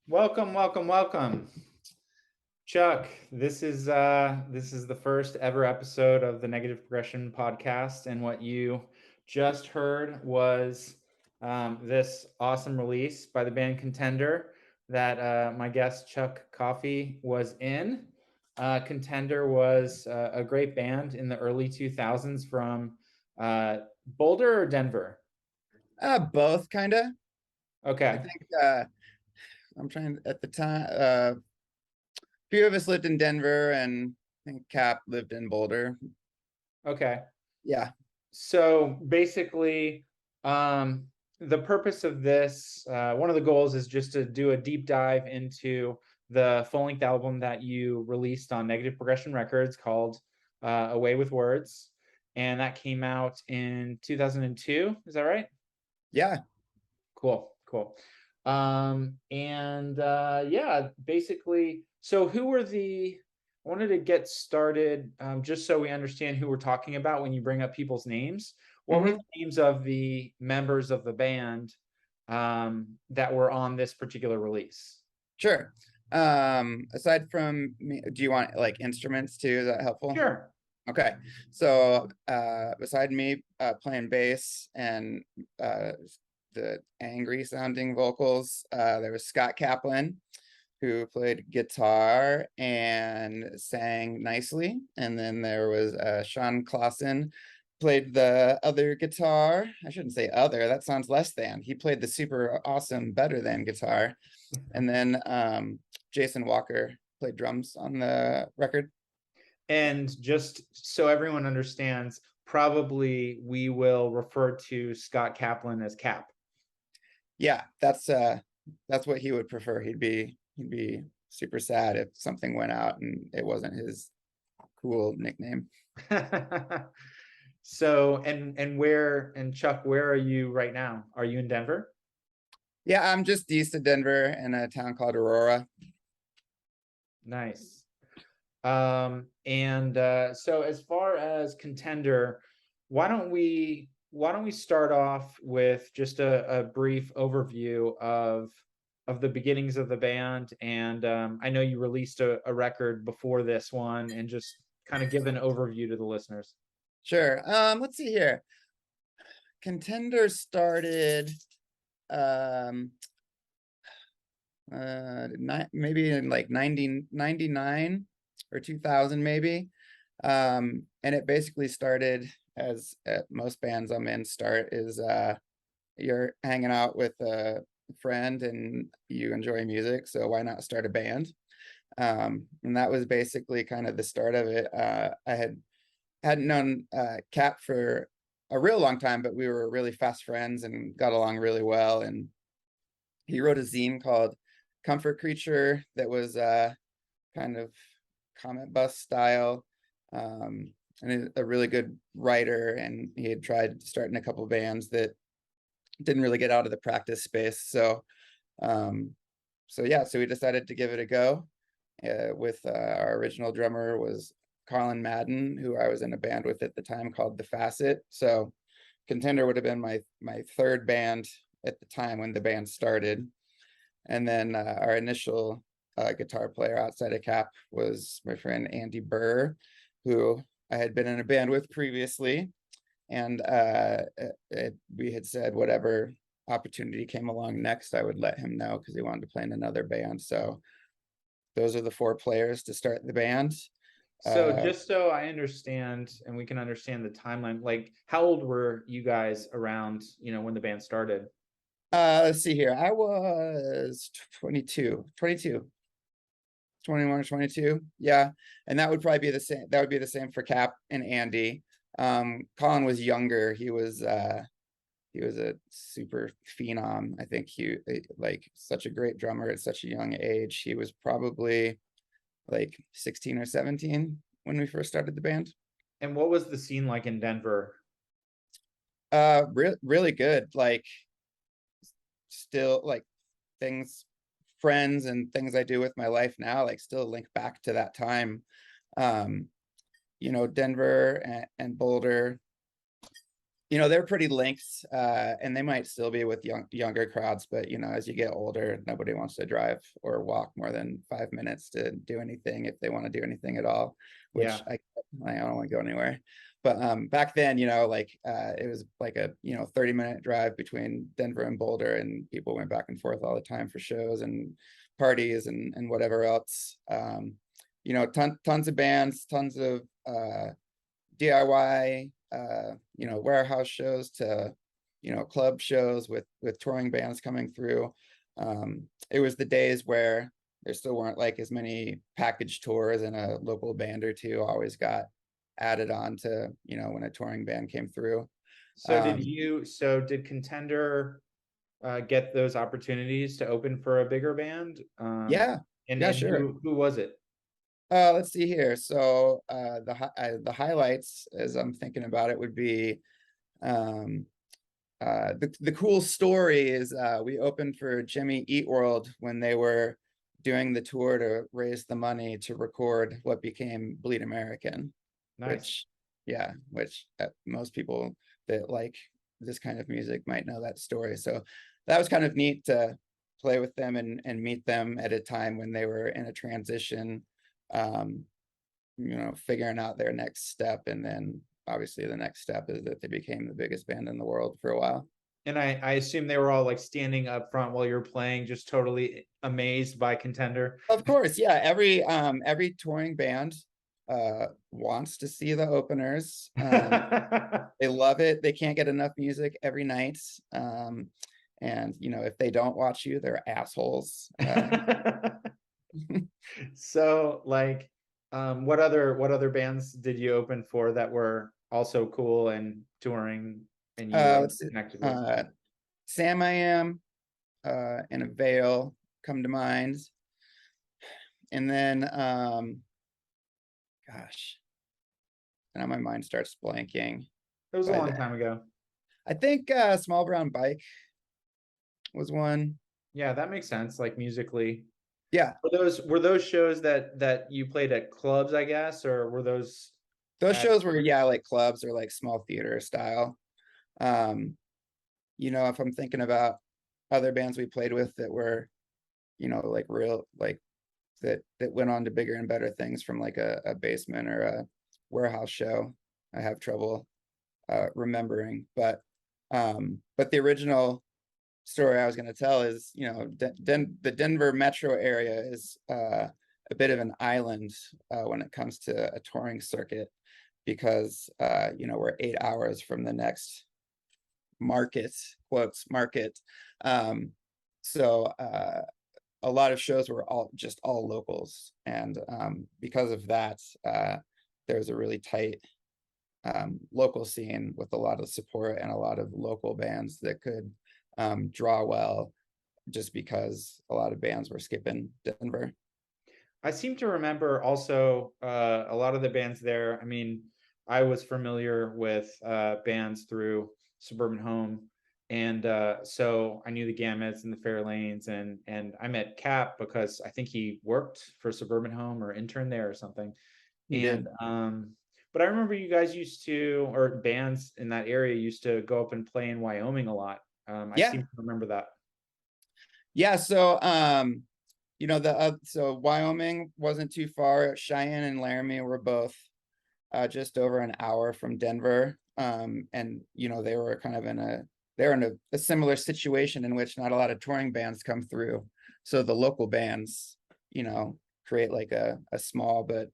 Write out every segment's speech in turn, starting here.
Welcome, welcome, welcome. Chuck, this is the first ever episode of the Negative Progression podcast, and what you just heard was this awesome release by the band Contender that my guest Chuck Coffey was in. Contender was a great band in the early 2000s from Boulder or Denver? Both kind of. I Okay. think I'm trying at the time. A few of us lived in Denver, and I think Cap lived in Boulder. Okay. Yeah. So basically, the purpose of this, one of the goals is just to do a deep dive into the full-length album that you released on Negative Progression Records called Away with Words. And that came out in 2002. Is that right? Yeah. Cool, cool. Yeah, basically, so who were I wanted to get started just so we understand who we're talking about when you bring up people's names. What were the names of the members of the band that were on this particular release? Sure. Aside from me, do you want like instruments too? Is that helpful? Sure. Okay. So beside me playing bass and the angry sounding vocals, there was Scott Kaplan, who played guitar and sang nicely. And then there was Sean Clausen, played the other guitar. I shouldn't say other, that sounds less than. He played the super awesome better than guitar. And then Jason Walker played drums on the record. And just so everyone understands, probably we will refer to Scott Kaplan as Cap. Yeah, that's what he would prefer. He'd be super sad if something went out and it wasn't his cool nickname. So, and Chuck, where are you right now? Are you in Denver? Yeah, I'm just east of Denver in a town called Aurora. Nice. So as far as Contender, why don't we start off with just a brief overview of the beginnings of the band, and I know you released a record before this one, and just kind of give an overview to the listeners. Sure. Let's see here. Contender started maybe in like 1999 or 2000 maybe. And it basically started as most bands I'm in start is you're hanging out with a friend and you enjoy music, so why not start a band? And that was basically kind of the start of it. I hadn't known Cap for a real long time, but we were really fast friends and got along really well. And he wrote a zine called Comfort Creature that was kind of comic bus style, and a really good writer. And he had tried starting a couple bands that didn't really get out of the practice space. So we decided to give it a go. With our original drummer was Colin Madden, who I was in a band with at the time called The Facet. So Contender would have been my third band at the time when the band started. And then our initial guitar player outside of Cap was my friend Andy Burr, who I had been in a band with previously. And we had said whatever opportunity came along next, I would let him know because he wanted to play in another band. So those are the four players to start the band. So just so I understand, and we can understand the timeline, like how old were you guys around, when the band started? Let's see here. I was 21 or 22. Yeah. And that would probably be the same. That would be the same for Cap and Andy. Colin was younger. He was a super phenom. I think he like such a great drummer at such a young age. He was probably like 16 or 17 when we first started the band. And what was the scene like in Denver? Really good. Like still like friends and things I do with my life now, like still link back to that time. Denver and Boulder they're pretty linked, and they might still be with younger crowds, but as you get older, nobody wants to drive or walk more than 5 minutes to do anything if they want to do anything at all, which Yeah. I don't want to go anywhere. But back then, like it was like a 30-minute drive between Denver and Boulder, and people went back and forth all the time for shows and parties and whatever else. Tons of bands, tons of DIY, warehouse shows to, club shows with touring bands coming through. It was the days where there still weren't like as many package tours, and a local band or two always got added on to, when a touring band came through. So did Contender get those opportunities to open for a bigger band? Yeah, And yeah, and sure. who was it? Let's see here. So the highlights, as I'm thinking about it, would be um, the cool story is we opened for Jimmy Eat World when they were doing the tour to raise the money to record what became Bleed American. Nice. Which most people that like this kind of music might know that story. So that was kind of neat to play with them and meet them at a time when they were in a transition, figuring out their next step. And then obviously the next step is that they became the biggest band in the world for a while. And I assume they were all like standing up front while you're playing, just totally amazed by Contender. Of course, yeah. Every touring band wants to see the openers. They love it. They can't get enough music every night. And if they don't watch you, they're assholes. So like what other bands did you open for that were also cool and touring and you Let's see. connected with? Sam I Am and a Veil come to mind. And then gosh, now my mind starts blanking. It was a long time ago. I think Small Brown Bike was one. Yeah, that makes sense, like musically. Yeah. Were those shows that you played at clubs, I guess, or were those shows were like clubs or like small theater style. If I'm thinking about other bands we played with that were, like real, like that went on to bigger and better things from like a basement or a warehouse show, I have trouble remembering. But the original story I was going to tell is, the Denver metro area is a bit of an island when it comes to a touring circuit, because we're 8 hours from the next market, quotes market. So a lot of shows were all locals, and because of that, there's a really tight local scene with a lot of support and a lot of local bands that could draw well, just because a lot of bands were skipping Denver. I seem to remember also a lot of the bands there. I mean, I was familiar with bands through Suburban Home, and so I knew the Gamuts and the Fairlanes, and I met Cap because I think he worked for Suburban Home or interned there or something. He did. But I remember you guys used to, or bands in that area used to go up and play in Wyoming a lot. I seem to remember that. Yeah, so so Wyoming wasn't too far. Cheyenne and Laramie were both just over an hour from Denver, and they were kind of they're in a similar situation in which not a lot of touring bands come through. So the local bands, create like a small but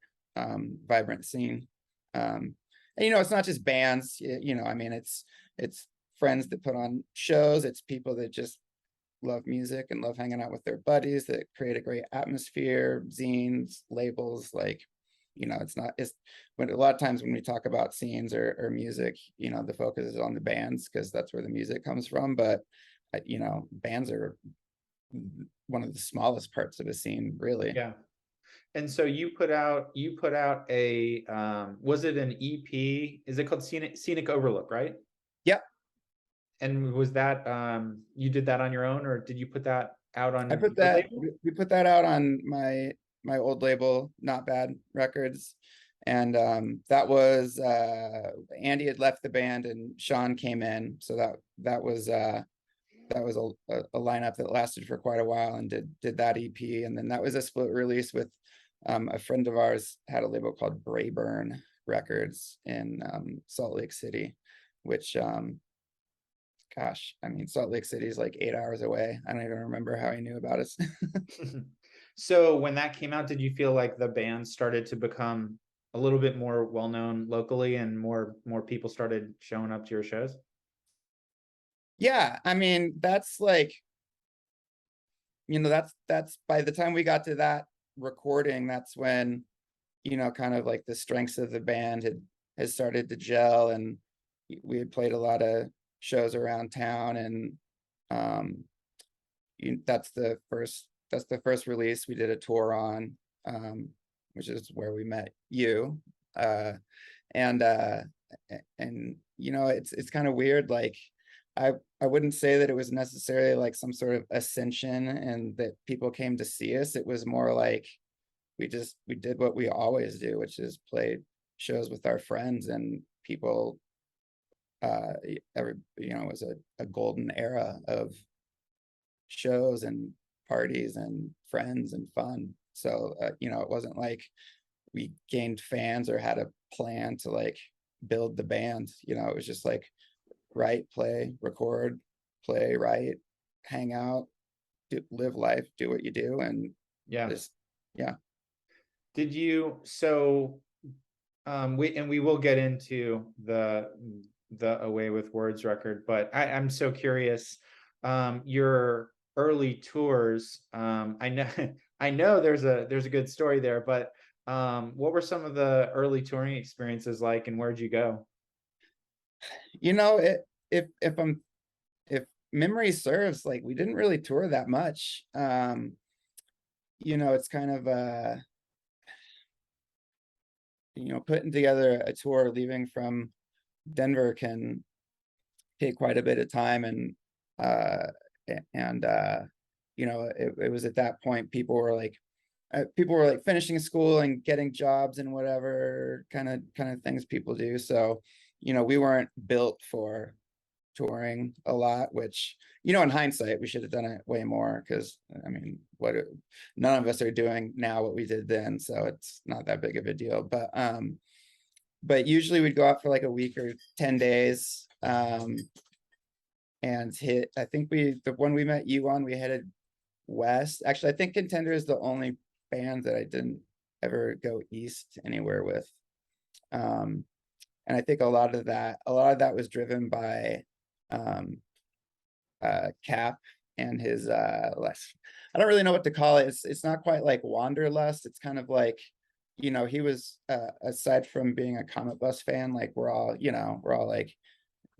vibrant scene. And it's not just bands. I mean, it's friends that put on shows. It's people that just love music and love hanging out with their buddies that create a great atmosphere, zines, labels. Like, it's when a lot of times when we talk about scenes or music, the focus is on the bands because that's where the music comes from. But, bands are one of the smallest parts of a scene, really. Yeah. And so you put out a was it an EP? Is it called Scenic Overlook, right? Yep. And was that you did that on your own, or did you put that out on your label? We put that out on my old label, Not Bad Records. And that was Andy had left the band and Sean came in, so that was a lineup that lasted for quite a while and did that EP. And then that was a split release with a friend of ours had a label called Brayburn Records in Salt Lake City, which gosh, I mean, Salt Lake City is like 8 hours away. I don't even remember how he knew about us. So when that came out, did you feel like the band started to become a little bit more well-known locally and more people started showing up to your shows? Yeah, I mean, that's like, that's by the time we got to that recording, that's when, kind of like the strengths of the band has started to gel, and we had played a lot of shows around town, and that's the first release we did a tour on, which is where we met you. And it's kind of weird, like I wouldn't say that it was necessarily like some sort of ascension and that people came to see us. It was more like we did what we always do, which is play shows with our friends, and people it was a golden era of shows and parties and friends and fun. So it wasn't like we gained fans or had a plan to like build the band. It was just like write, play, record, play, write, hang out, live life, do what you do, and just Did you we will get into the Away with Words record, but I'm so curious, your early tours, I know I know there's a good story there, but what were some of the early touring experiences like, and where'd you go? If memory serves, like we didn't really tour that much. It's kind of putting together a tour leaving from Denver can take quite a bit of time, and it was at that point people were like finishing school and getting jobs and whatever kind of things people do. So we weren't built for touring a lot, which in hindsight we should have done it way more, because I mean, none of us are doing now what we did then, so it's not that big of a deal. But usually we'd go out for like a week or 10 days, and I think the one we met you on, we headed west. Actually, I think Contender is the only band that I didn't ever go east anywhere with. And I think a lot of that was driven by Cap and his I don't really know what to call it. It's not quite like wanderlust. It's kind of like, he was aside from being a Comet Bus fan, like we're all like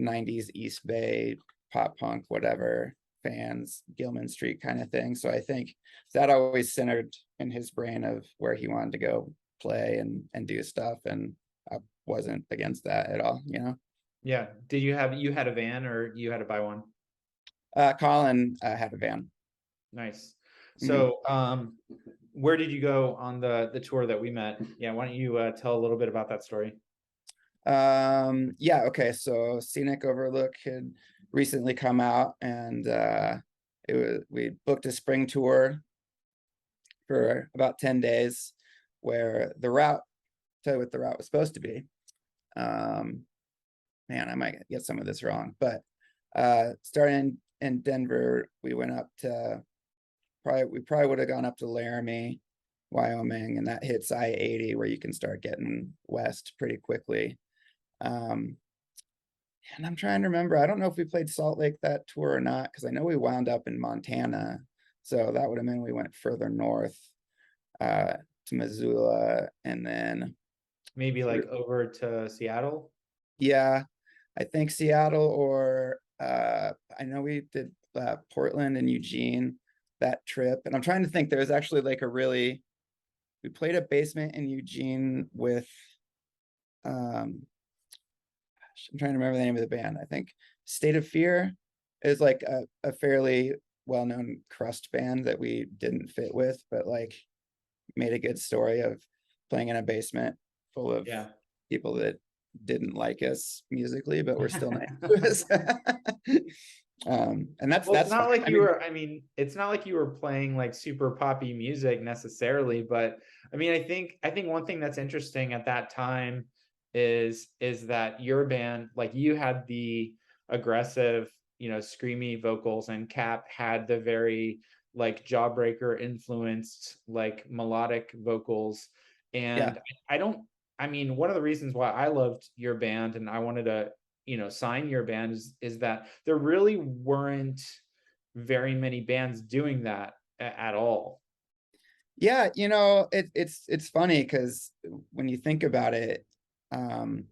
90s East Bay pop punk whatever fans, Gilman Street kind of thing. So I think that always centered in his brain of where he wanted to go play and do stuff, and I wasn't against that at all. Yeah. Did you had a van, or you had to buy one? Colin had a van. Nice. So where did you go on the tour that we met? Yeah, why don't you tell a little bit about that story? Okay, so Scenic Overlook had recently come out, and we booked a spring tour for about 10 days, where tell you what the route was supposed to be. Man, I might get some of this wrong, but starting in Denver, we went up to we probably would have gone up to Laramie, Wyoming, and that hits I-80, where you can start getting west pretty quickly. And I'm trying to remember, I don't know if we played Salt Lake that tour or not, because I know we wound up in Montana, so that would have meant we went further north to Missoula, and then maybe like over to Seattle. Yeah, I think Seattle, or I know we did Portland and Eugene that trip. And I'm trying to think, there was actually like we played a basement in Eugene with I'm trying to remember the name of the band. I think State of Fear is like a fairly well-known crust band that we didn't fit with, but like made a good story of playing in a basement. full of Yeah. people that didn't like us musically, but were still nice to us. And Well, it's that's not fine. like I you mean, were, I mean, it's not like you were playing like super poppy music necessarily, but I mean, I think one thing that's interesting at that time is that your band, like you had the aggressive, screamy vocals, and Cap had the very like Jawbreaker influenced like melodic vocals. yeah. And I don't, I mean, one of the reasons why I loved your band and I wanted to sign your band is that there really weren't very many bands doing that at all. Yeah, it's funny because when you think about it, um,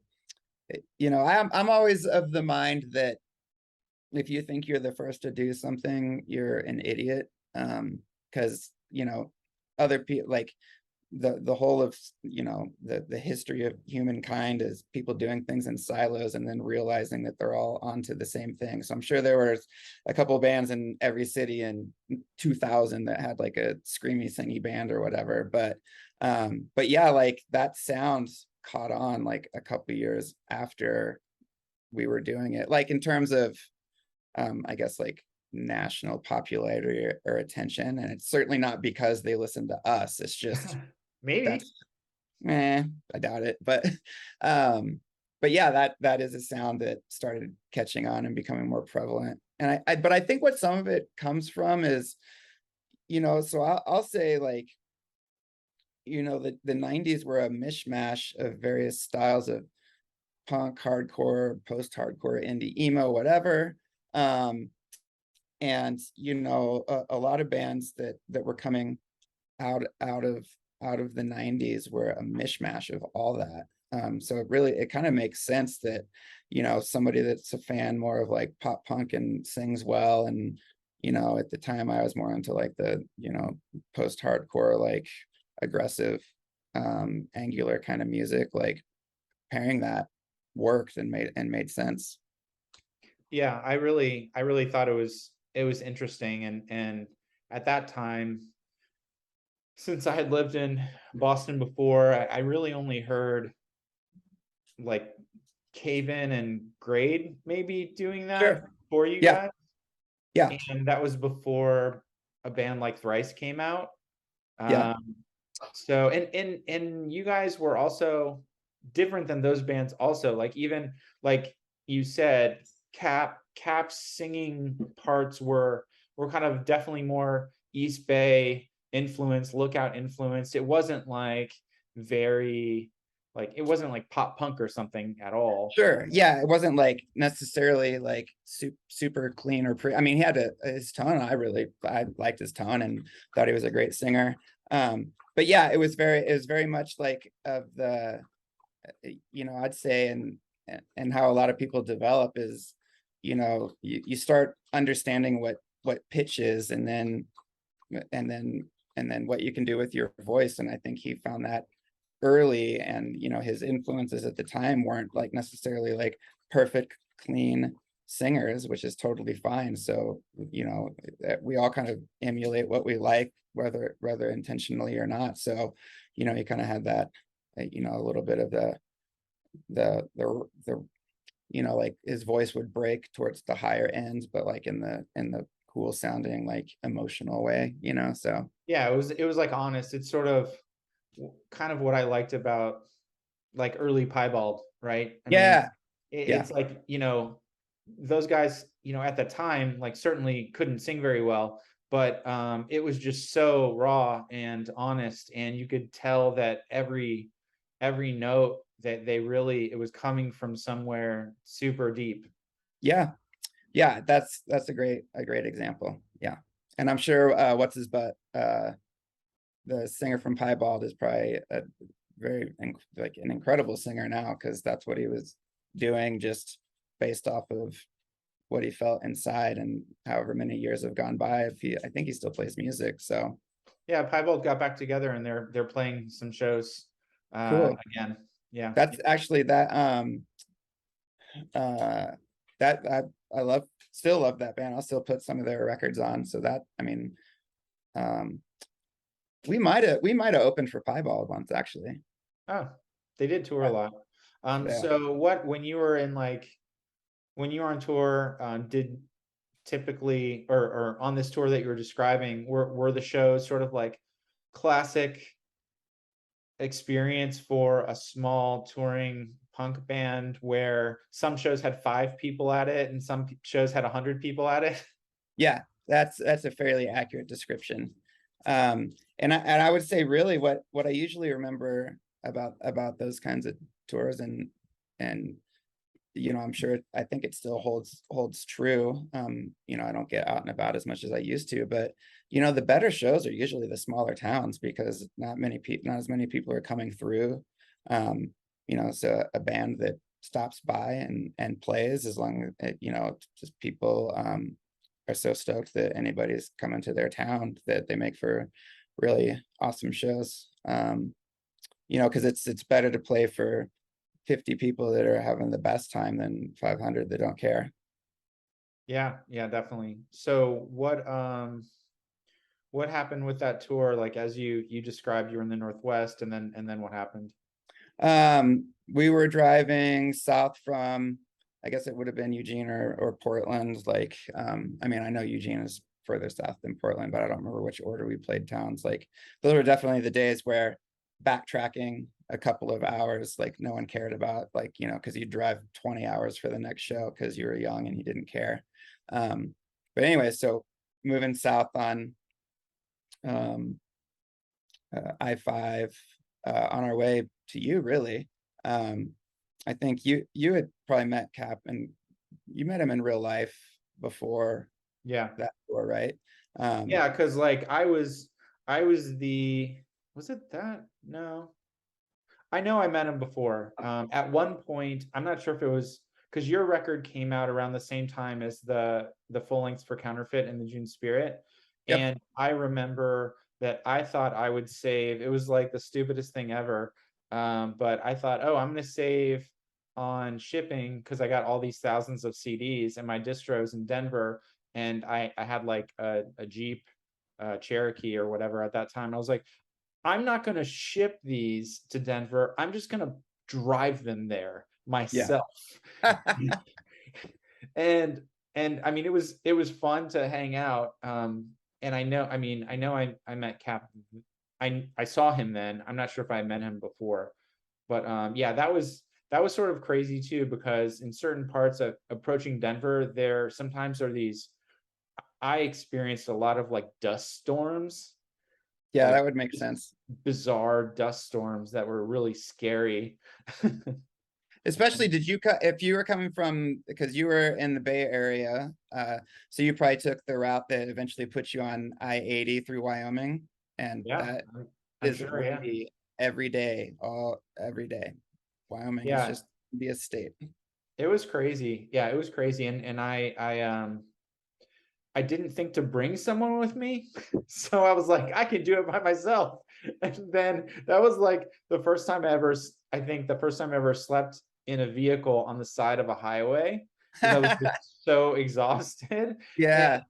I'm always of the mind that if you think you're the first to do something, you're an idiot. Because other people, like the whole of the history of humankind is people doing things in silos and then realizing that they're all onto the same thing. So I'm sure there was a couple of bands in every city in 2000 that had like a screamy singy band or whatever, but yeah, like that sound caught on like a couple of years after we were doing it, like in terms of I guess like national popularity or attention. And it's certainly not because they listened to us. It's just Maybe. that's I doubt it. But yeah, that is a sound that started catching on and becoming more prevalent. And but I think what some of it comes from is, so I'll say like, the 90s were a mishmash of various styles of punk, hardcore, post-hardcore, indie, emo, whatever. And a lot of bands that were coming out of the 90s were a mishmash of all that. So it kind of makes sense that somebody that's a fan more of like pop punk and sings well, and at the time I was more into like the post-hardcore, like aggressive angular kind of music, like pairing that worked and made sense. Yeah, I really thought it was interesting, and at that time, since I had lived in Boston before, I really only heard like Cave In and Grade maybe doing that Sure. for you Yeah. guys. Yeah. And that was before a band like Thrice came out. Yeah. So and you guys were also different than those bands also. Like even like you said, Cap's singing parts were kind of definitely more East Bay influenced, Lookout influenced. It wasn't like very like it wasn't like pop punk or something at all. Sure. Yeah, it wasn't like necessarily like super clean or I mean, he had his tone. I liked his tone and thought he was a great singer. But yeah, it was very much like of the, I'd say, and how a lot of people develop is, you start understanding what pitch is, and then and then what you can do with your voice. And I think he found that early, and his influences at the time weren't like necessarily like perfect clean singers, which is totally fine. So we all kind of emulate what we like, whether intentionally or not. So you kind of had that a little bit of the like his voice would break towards the higher ends, but like in the cool sounding like emotional way, so Yeah, it was like honest. It's sort of kind of what I liked about like early Piebald, right? I mean, yeah. Yeah. it's like, those guys, at the time, like certainly couldn't sing very well, but it was just so raw and honest, and you could tell that every note that it was coming from somewhere super deep. Yeah. Yeah, that's a great example. Yeah. And I'm sure what's his butt, the singer from Piebald, is probably a like an incredible singer now, because that's what he was doing, just based off of what he felt inside. And however many years have gone by, I think he still plays music. So Yeah, Piebald got back together and they're playing some shows cool. again. Yeah. That's actually uh that I still love that band. I'll still put some of their records on. So that, I mean, um we might have opened for Piebald once, actually. Oh, They did tour a lot. Yeah. So what, when you were in like, when you were on tour, did typically, or on this tour that you were describing, were the shows sort of like classic experience for a small touring punk band where some shows had 5 people at it and some shows had 100 people at it? Yeah, that's a fairly accurate description. And I would say really what I usually remember about those kinds of tours, and I'm sure, I think it still holds true. I don't get out and about as much as I used to, but the better shows are usually the smaller towns because not as many people are coming through. So a band that stops by and plays, as long as just people are so stoked that anybody's coming to their town, that they make for really awesome shows. Because it's better to play for 50 people that are having the best time than 500 that don't care. Yeah, definitely. So what happened with that tour? Like, as you described, you were in the Northwest, and then what happened? We were driving south from, I guess it would have been Eugene or Portland. Like, I know Eugene is further south than Portland, but I don't remember which order we played towns. Like, those were definitely the days where backtracking a couple of hours, like, no one cared about, like, because you drive 20 hours for the next show because you were young and you didn't care. But anyway, so moving south on I-5, on our way to you, really. I think you had probably met Cap, and you met him in real life before Yeah. that tour, right? Yeah, because like I was the, was it that? No. I know I met him before. At one point, I'm not sure if it was because your record came out around the same time as the full lengths for Counterfeit and the June Spirit. Yep. And I remember that I thought I would save, it was like the stupidest thing ever. But I thought, oh, I'm gonna save on shipping because I got all these thousands of CDs and my distros in Denver. And I had like a Jeep Cherokee or whatever at that time. I was like, I'm not going to ship these to Denver. I'm just going to drive them there Yeah. myself. and it was fun to hang out. And I met Cap. I saw him then. I'm not sure if I met him before, but yeah, that was sort of crazy too, because in certain parts of approaching Denver, there sometimes are these, I experienced a lot of like dust storms, Yeah, like that would make sense. bizarre dust storms that were really scary. Especially, if you were coming from, because you were in the Bay Area, so you probably took the route that eventually puts you on I-80 through Wyoming, and Yeah, that I'm is sure. Yeah, windy every day. Wyoming is yeah, just be a state. it was crazy. Yeah, it was crazy, and I didn't think to bring someone with me, so I was like, I can do it by myself. And then that was like the first time I ever, I think the first time I ever slept in a vehicle on the side of a highway because I was just so exhausted. And Yeah,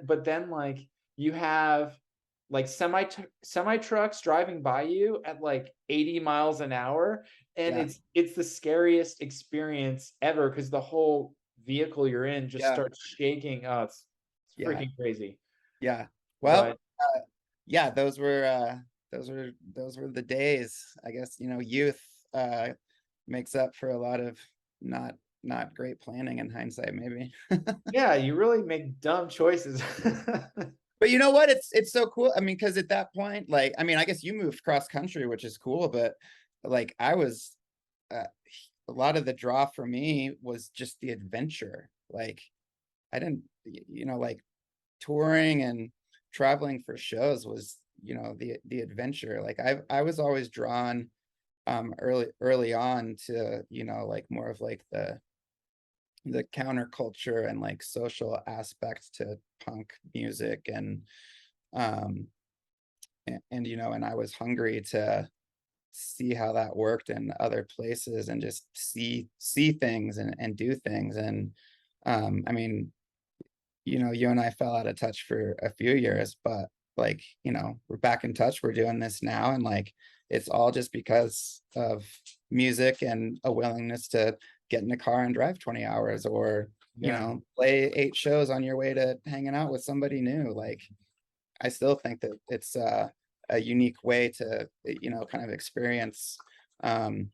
but then like you have like semi trucks driving by you at like 80 miles an hour, and yeah, it's the scariest experience ever because the whole vehicle you're in just yeah, starts shaking. Oh, it's yeah, freaking crazy. yeah. Well, But yeah, those were the days. I guess, youth uh makes up for a lot of not great planning in hindsight, maybe. yeah, you really make dumb choices. But you know what? It's so cool. I mean, because at that point, like, I guess you moved cross country, which is cool, but like, I was uh, a lot of the draw for me was just the adventure. Like, I didn't, like, touring and traveling for shows was, the adventure. Like, I was always drawn early on to, like, more of like the counterculture and like social aspects to punk music, um and I was hungry to see how that worked in other places and just see things and do things. And you and I fell out of touch for a few years, but, like, we're back in touch, we're doing this now, and like, it's all just because of music and a willingness to get in a car and drive 20 hours, or play 8 shows on your way to hanging out with somebody new. Like, I still think that it's a unique way to, kind of experience, um,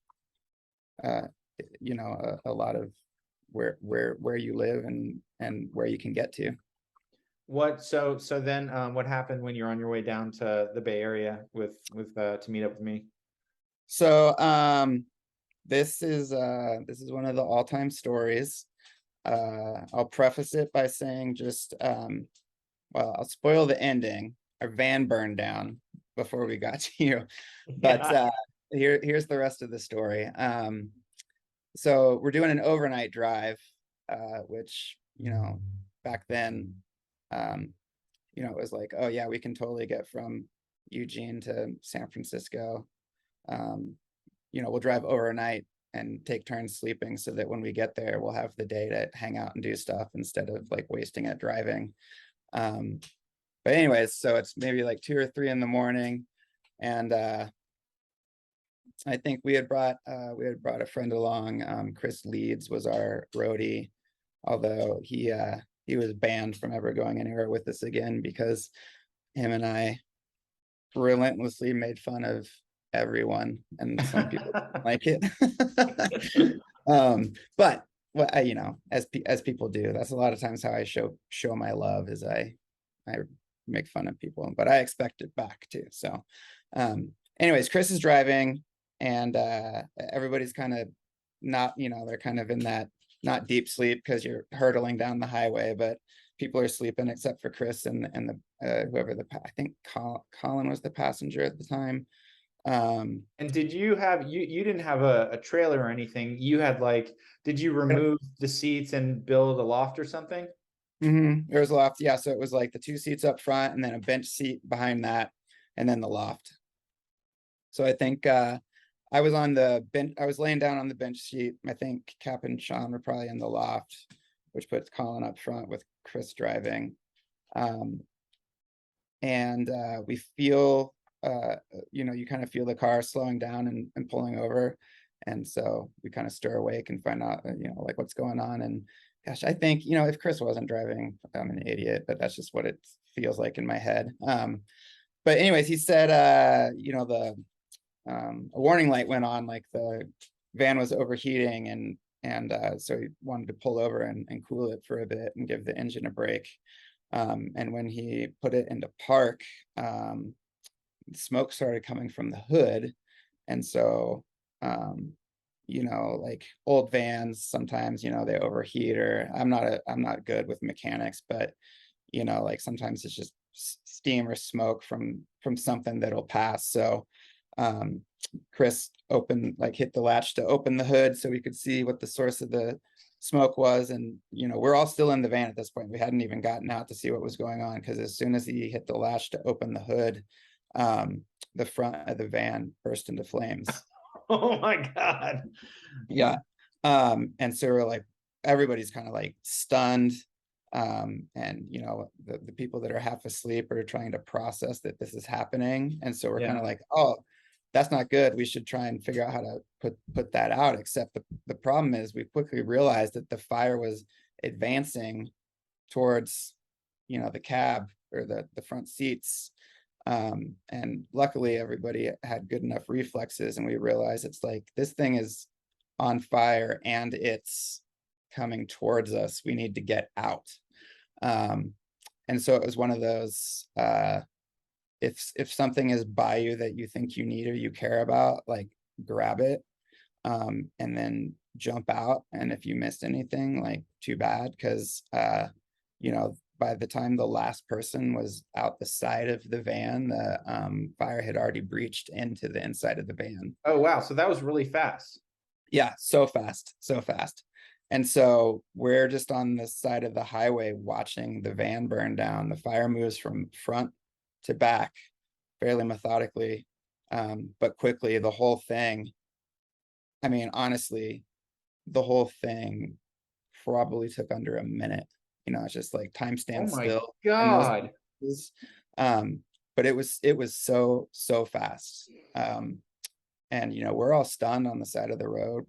uh, a lot of where you live and where you can get to. So then what happened when you're on your way down to the Bay Area with to meet up with me? So this is one of the all-time stories. I'll preface it by saying just well, I'll spoil the ending. Our van burned down before we got to you, but here's the rest of the story. So we're doing an overnight drive, which, back then, it was like, oh yeah, we can totally get from Eugene to San Francisco. We'll drive overnight and take turns sleeping so that when we get there, we'll have the day to hang out and do stuff instead of like wasting it driving. But anyways, so it's maybe like 2 or 3 in the morning, and I think we had brought a friend along. Chris Leeds was our roadie, although he was banned from ever going anywhere with us again because him and I relentlessly made fun of everyone, and some people didn't like it. But as people do, that's a lot of times how I show my love, is I make fun of people, but I expect it back too. So anyways, Chris is driving, and everybody's kind of not, they're kind of in that not deep sleep because you're hurtling down the highway, but people are sleeping except for Chris and the whoever I think Colin was the passenger at the time. And did you have you didn't have a trailer or anything? You had like, did you remove the seats and build a loft or something? There was a loft, yeah. So it was like the 2 seats up front and then a bench seat behind that, and then the loft. So I think I was on the bench. I was laying down on the bench seat. I think Cap and Sean were probably in the loft, which puts Colin up front with Chris driving. And we feel, you kind of feel the car slowing down and pulling over. And so we kind of stir awake and find out, like what's going on. And gosh, I think, if Chris wasn't driving, I'm an idiot, but that's just what it feels like in my head. But anyways, he said, a warning light went on, like the van was overheating, and so he wanted to pull over and cool it for a bit and give the engine a break. And when he put it into park, smoke started coming from the hood. And so, like old vans, sometimes, they overheat, or I'm not good with mechanics, but, like sometimes it's just steam or smoke from something that'll pass. So Chris hit the latch to open the hood so we could see what the source of the smoke was. And we're all still in the van at this point. We hadn't even gotten out to see what was going on, because as soon as he hit the latch to open the hood, the front of the van burst into flames. Oh my God. Yeah. And so we're like, everybody's kind of like stunned. And the people that are half asleep are trying to process that this is happening. And so we're kind of like, oh, that's not good. We should try and figure out how to put that out. Except the problem is we quickly realized that the fire was advancing towards, the cab or the front seats. And luckily everybody had good enough reflexes, and we realized it's like, this thing is on fire and it's coming towards us. We need to get out. And so it was one of those, if something is by you that you think you need or you care about, like grab it, and then jump out. And if you missed anything, like too bad, because by the time the last person was out the side of the van, the fire had already breached into the inside of the van. Oh wow, so that was really fast. Yeah, so fast. And so we're just on the side of the highway watching the van burn down. The fire moves from front to back fairly methodically, but quickly. The whole thing, I mean, honestly, the whole thing probably took under a minute. It's just like time stands still. God. but it was so fast. And we're all stunned on the side of the road.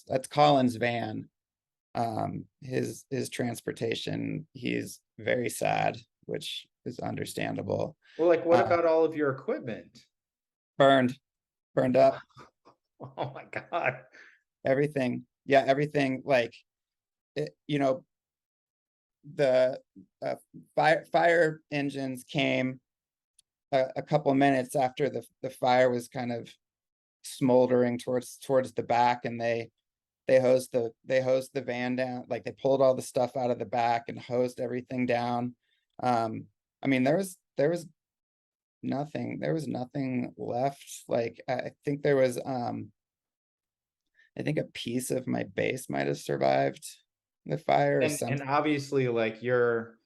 That's Colin's van. His transportation, he's very sad, which is understandable. Well, like, what about all of your equipment? Burned up. Oh my God. Everything. Yeah, everything. Like, the fire engines came a couple minutes after the fire was kind of smoldering towards the back, and they hosed the van down. Like, they pulled all the stuff out of the back and hosed everything down. I mean, there was nothing left. Like, I think there was I think a piece of my bass might have survived the fire or And something. obviously, like, you're,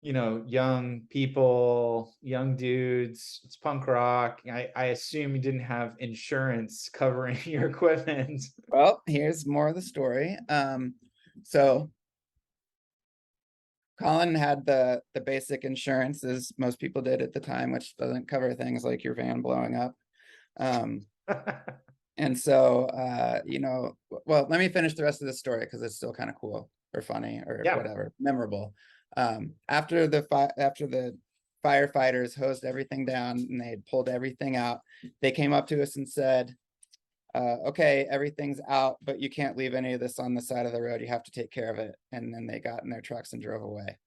young people, young dudes, it's punk rock. I assume you didn't have insurance covering your equipment. Well, here's more of the story. So Colin had the basic insurance, as most people did at the time, which doesn't cover things like your van blowing up. And so, well, let me finish the rest of the story because it's still kind of cool or funny or Yeah. whatever, memorable. After the firefighters hosed everything down and they had pulled everything out, they came up to us and said, okay, everything's out, but you can't leave any of this on the side of the road. You have to take care of it. And then they got in their trucks and drove away.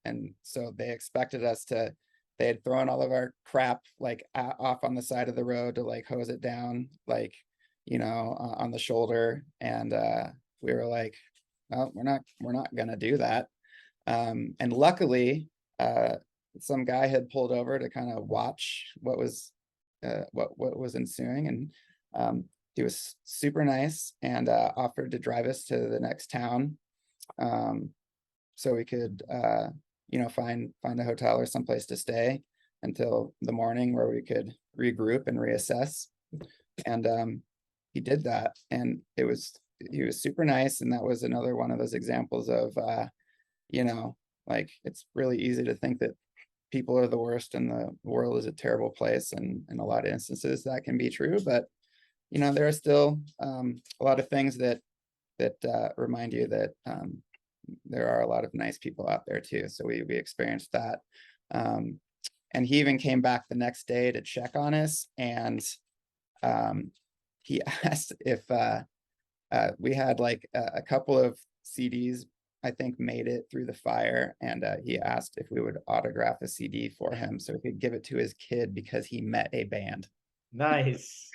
And so they expected us to, they had thrown all of our crap like off on the side of the road to like hose it down, like, on the shoulder. And we were like, well, we're not gonna do that. And luckily, some guy had pulled over to kind of watch what was ensuing, and he was super nice and offered to drive us to the next town, so we could find a hotel or someplace to stay until the morning where we could regroup and reassess. And he did that, and he was super nice. And that was another one of those examples of like, it's really easy to think that people are the worst and the world is a terrible place, and in a lot of instances that can be true, but there are still a lot of things that remind you that there are a lot of nice people out there too. So we experienced that. And he even came back the next day to check on us, and he asked if we had like a couple of CDs, I think, made it through the fire, and he asked if we would autograph a CD for him so he could give it to his kid because he met a band. Nice.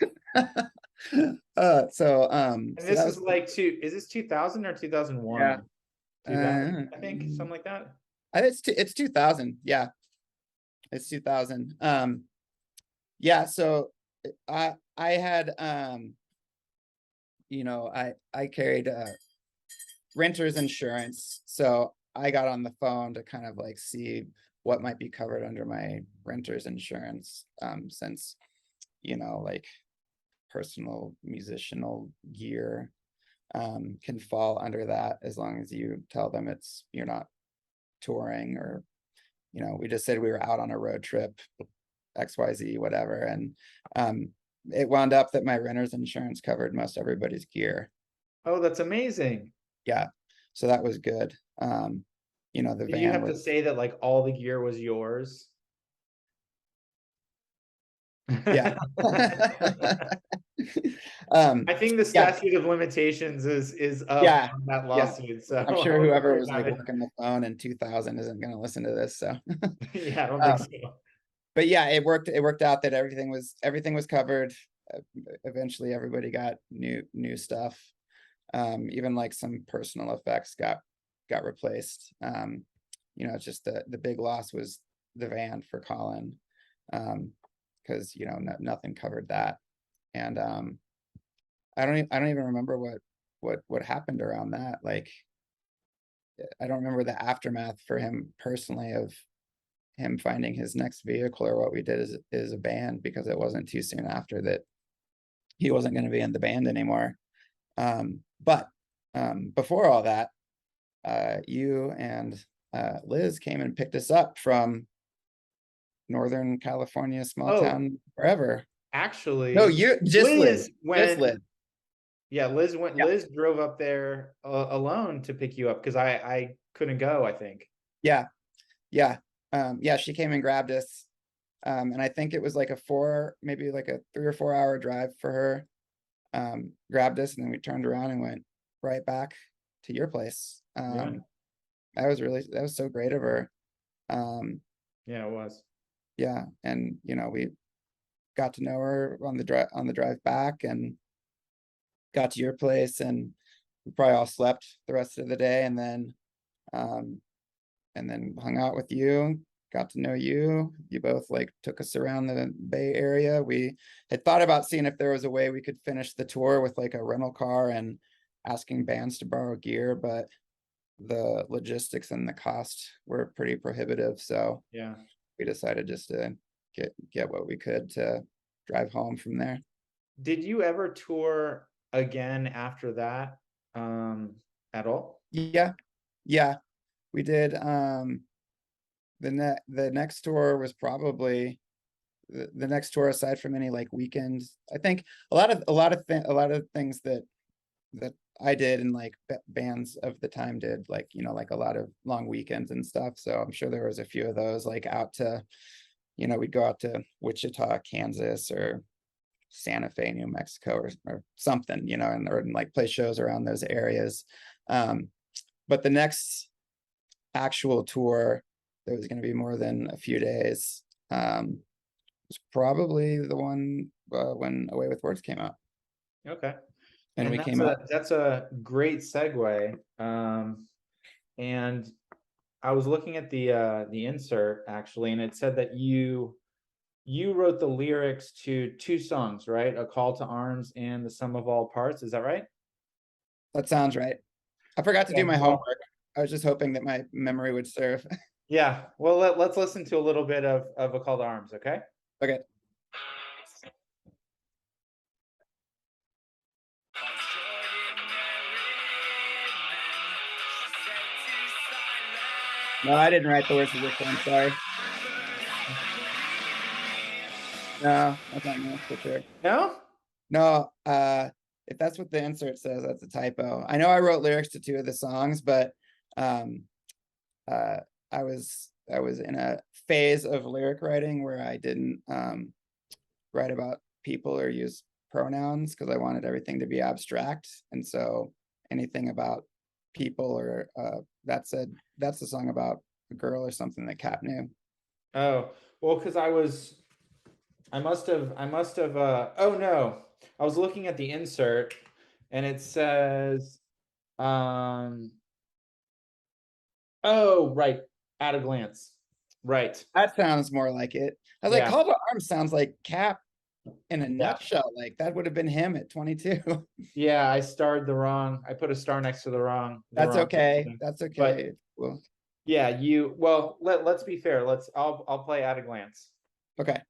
So And so this that is was, like is this 2000 or 2001? yeah. 2000, I think, something like that. It's 2000. Yeah, it's 2000. Yeah. So I had I carried renter's insurance, so I got on the phone to kind of like see what might be covered under my renter's insurance, since like personal musicianal gear can fall under that, as long as you tell them you're not touring, or we just said we were out on a road trip, XYZ, whatever. And it wound up that my renter's insurance covered most everybody's gear. Oh, that's amazing. Yeah, so that was good. The Did you van have to was, say that like all the gear was yours? yeah. I think the Yeah, statute of limitations is up yeah, on that yeah. lawsuit, so I'm I sure wouldn't whoever worry was about like it. working the phone in 2000 isn't going to listen to this. So, Yeah, I don't think so. but yeah, it worked out that everything was covered. Eventually, everybody got new stuff. Even like some personal effects got replaced. It's just the big loss was the van for Colin, because nothing covered that. And I don't even remember what happened around that. Like, I don't remember the aftermath for him personally of him finding his next vehicle, or what we did as a band, because it wasn't too soon after that he wasn't going to be in the band anymore. But before all that, you and Liz came and picked us up from Northern California, small Oh, town, wherever. actually, No, you just Liz Liz. Just went. Liz. Yeah, Liz went. Yeah. Liz drove up there alone to pick you up because I couldn't go, I think. Yeah. Yeah. Yeah, she came and grabbed us. And I think it was like maybe like a 3 or 4 hour drive for her. Grabbed us, and then we turned around and went right back to your place. Yeah. That was so great of her. Yeah, it was. Yeah, and we got to know her on the drive back, and got to your place, and we probably all slept the rest of the day, and then hung out with you, got to know you. You both like took us around the Bay Area. We had thought about seeing if there was a way we could finish the tour with like a rental car and asking bands to borrow gear, but the logistics and the cost were pretty prohibitive. So Yeah. we decided just to get what we could to drive home from there. Did you ever tour again after that at all? Yeah. We did. The next tour was probably the next tour, aside from any like weekends. I think a lot of things that I did, and like bands of the time did, like like a lot of long weekends and stuff. So I'm sure there was a few of those, like out to we'd go out to Wichita, Kansas, or Santa Fe, New Mexico, or something, and like play shows around those areas. But the next actual tour that was going to be more than a few days was probably the one when Away with Words came out. Okay. And we that's came out. That's a great segue. And I was looking at the insert actually, and it said that you wrote the lyrics to 2 songs, right? A Call to Arms and The Sum of All Parts. Is that right? That sounds right. I forgot to do my Well, homework. I was just hoping that my memory would serve. yeah. Well, let's listen to a little bit of A Call to Arms, okay? Okay. No, I didn't write the words to this one. Sorry. No, that's not me for sure. No? No, if that's what the insert says, that's a typo. I know I wrote lyrics to 2 of the songs, but um, I was in a phase of lyric writing where I didn't write about people or use pronouns because I wanted everything to be abstract, and so anything about people or that's a song about a girl or something that Cap knew. Oh, well, because I must have oh no. I was looking at the insert and it says oh, right, At a Glance. Right. That sounds more like it. I was like, Yeah. Call to Arms sounds like Cap in a Yeah. nutshell. Like that would have been him at 22. Yeah, I put a star next to the wrong. That's okay. Thing. That's But okay. Well, yeah, let's be fair. I'll play At a Glance. okay.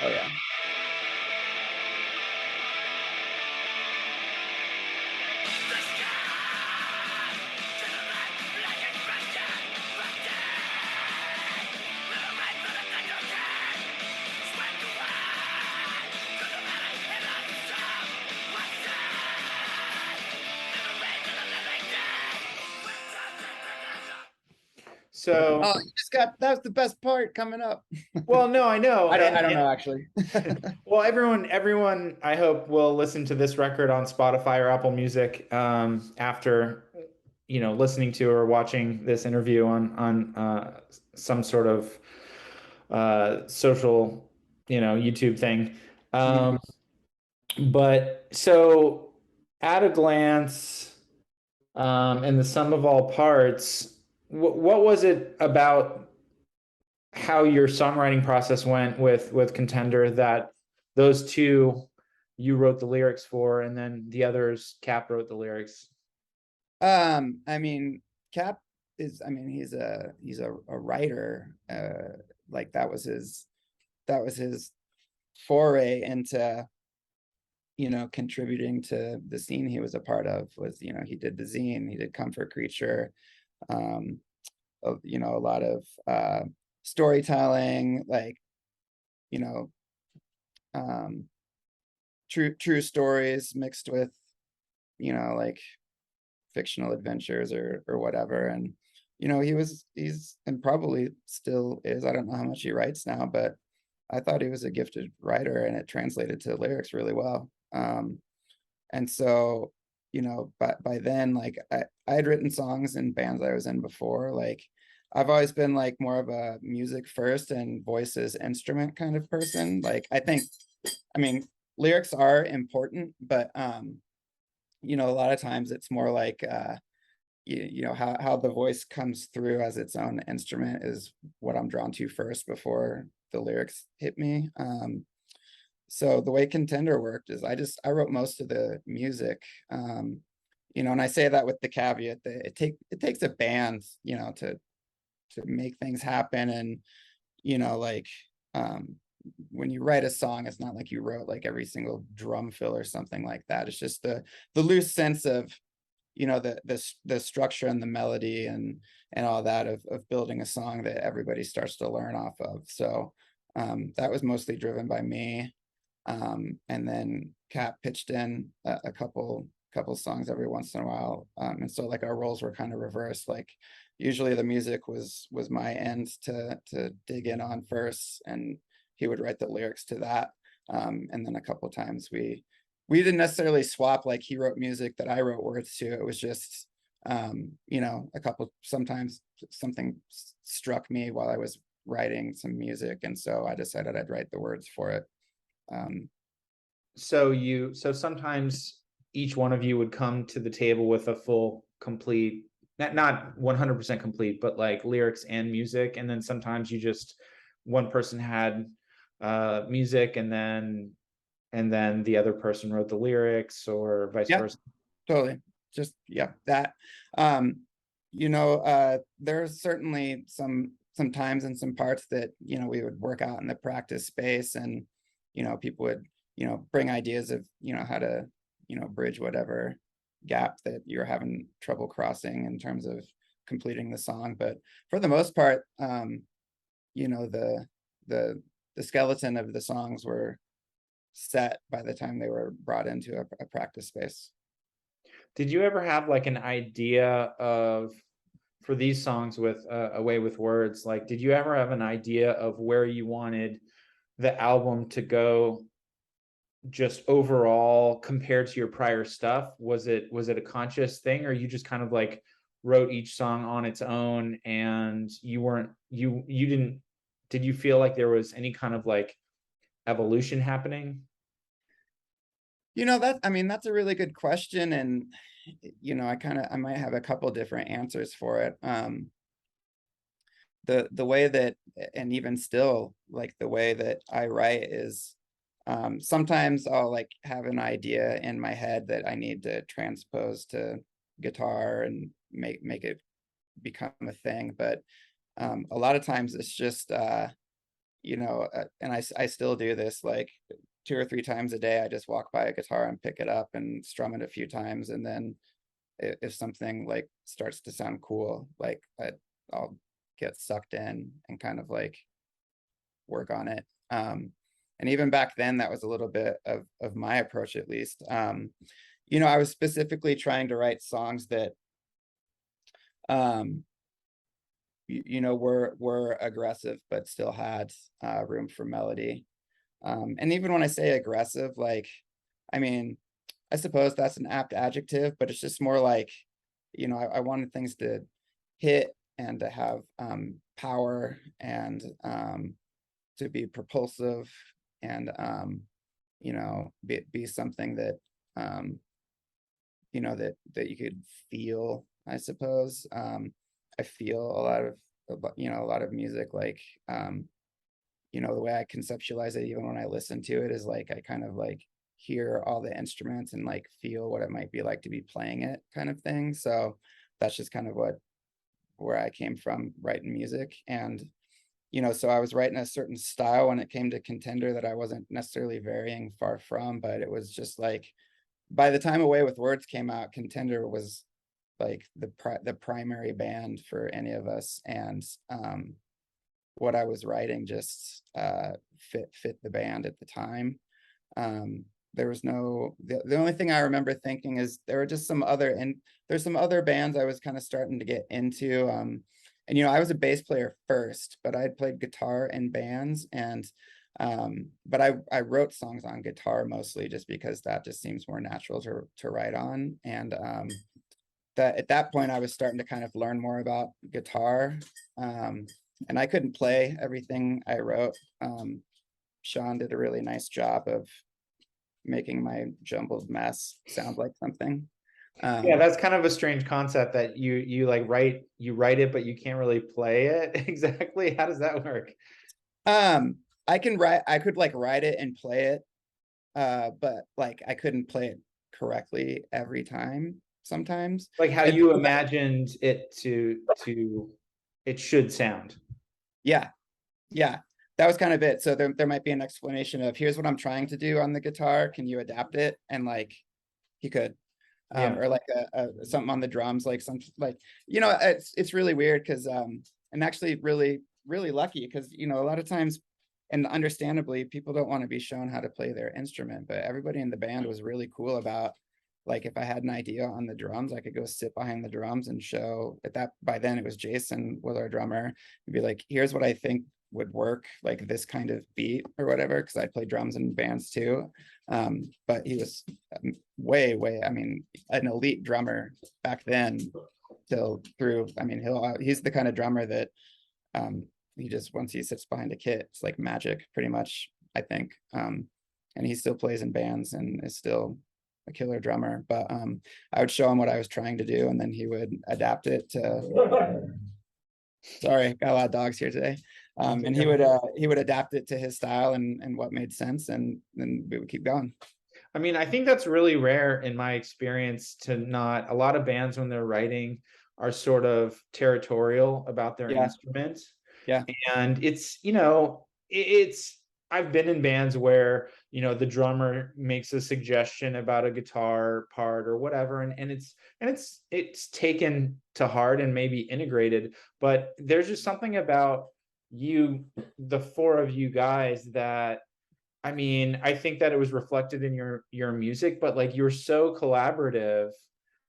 Oh yeah. So, Oh, you just got that was the best part coming up. well, no, I know. I don't know actually. Well, everyone, I hope will listen to this record on Spotify or Apple Music after listening to or watching this interview on some sort of social YouTube thing. But so At a Glance and The Sum of All Parts, what was it about how your songwriting process went with Contender that those 2 you wrote the lyrics for, and then the others Cap wrote the lyrics? I mean, Cap is, he's a writer. Like that was his foray into contributing to the scene he was a part of. Was, he did the zine, he did Comfort Creature, um, a lot of storytelling, like, you know, um, true stories mixed with, like fictional adventures or whatever. And he's and probably still is. I don't know how much he writes now, but I thought he was a gifted writer, and it translated to lyrics really well. And so, by then, like, I had written songs in bands I was in before. Like, I've always been like more of a music first and voices instrument kind of person. Like, I mean, lyrics are important, but a lot of times it's more like how the voice comes through as its own instrument is what I'm drawn to first before the lyrics hit me. So the way Contender worked is I wrote most of the music, and I say that with the caveat that it takes a band, to make things happen. And like, when you write a song, it's not like you wrote like every single drum fill or something like that. It's just the loose sense of the structure and the melody and all that of building a song that everybody starts to learn off of. So that was mostly driven by me. And then Cap pitched in a couple songs every once in a while. And so like our roles were kind of reversed. Like, usually the music was my end to dig in on first, and he would write the lyrics to that. And then a couple times we didn't necessarily swap, like he wrote music that I wrote words to. It was just sometimes something struck me while I was writing some music, and so I decided I'd write the words for it. So sometimes each one of you would come to the table with a full, complete, not 100% complete, but like lyrics and music. And then sometimes one person had music, and then the other person wrote the lyrics, or vice versa. Totally. Just, that. There's certainly some times and some parts that, we would work out in the practice space, and, people would, bring ideas of, how to, bridge whatever gap that you're having trouble crossing in terms of completing the song. But for the most part, the skeleton of the songs were set by the time they were brought into a practice space. Did you ever have like an idea for these songs with Away with Words, like, did you ever have an idea of where you wanted the album to go just overall compared to your prior stuff? Was it a conscious thing, or you just kind of like wrote each song on its own, and did you feel like there was any kind of like evolution happening? That's a really good question. And, I might have a couple different answers for it. The way that, and even still, like, the way that I write is, sometimes I'll like have an idea in my head that I need to transpose to guitar and make it become a thing. But a lot of times it's just, and I still do this, like 2 or 3 times a day. I just walk by a guitar and pick it up and strum it a few times, and then if something like starts to sound cool, like I'll get sucked in and kind of like work on it. And even back then, that was a little bit of my approach, at least. I was specifically trying to write songs that were aggressive but still had room for melody. And even when I say aggressive, like, I suppose that's an apt adjective, but it's just more like, I wanted things to hit and to have power, and to be propulsive, and be something that that you could feel, I suppose. I feel a lot of music, like, the way I conceptualize it, even when I listen to it, is like I kind of like hear all the instruments and like feel what it might be like to be playing it, kind of thing. So that's just kind of where I came from writing music. And so I was writing a certain style when it came to Contender that I wasn't necessarily varying far from, but it was just like, by the time Away with Words came out, Contender was like the primary band for any of us, and what I was writing just fit the band at the time. There was the only thing I remember thinking is there were just there's some other bands I was kind of starting to get into. And I was a bass player first, but I had played guitar in bands, and but I wrote songs on guitar mostly just because that just seems more natural to write on. And that at that point I was starting to kind of learn more about guitar. And I couldn't play everything I wrote. Sean did a really nice job of making my jumbled mess sound like something. Yeah, that's kind of a strange concept that you like write it, but you can't really play it exactly. How does that work? I could like write it and play it, but like I couldn't play it correctly every time sometimes. Like how And you imagined it it should sound. yeah, that was kind of it. So there might be an explanation of, here's what I'm trying to do on the guitar, can you adapt it? And like he could. Or like something on the drums, like it's really weird because I'm actually really lucky because a lot of times, and understandably, people don't want to be shown how to play their instrument, but everybody in the band was really cool about, like, if I had an idea on the drums, I could go sit behind the drums and show by then it was Jason was our drummer, and be like, here's what I think would work, like this kind of beat or whatever, because I play drums in bands too. But he was way, I mean, an elite drummer back then till through. I mean, he's the kind of drummer that he just, once he sits behind a kit, it's like magic pretty much, I think. And he still plays in bands and is still a killer drummer. But I would show him what I was trying to do, and then he would adapt it to sorry, got a lot of dogs here today. And he would adapt it to his style and what made sense, and then we would keep going. I mean, I think that's really rare in my experience to not. A lot of bands, when they're writing, are sort of territorial about their instrument. Yeah. And it's, I've been in bands where, the drummer makes a suggestion about a guitar part or whatever, and it's taken to heart and maybe integrated, but there's just something about the four of you guys that, I mean, I think that it was reflected in your music, but like you're so collaborative.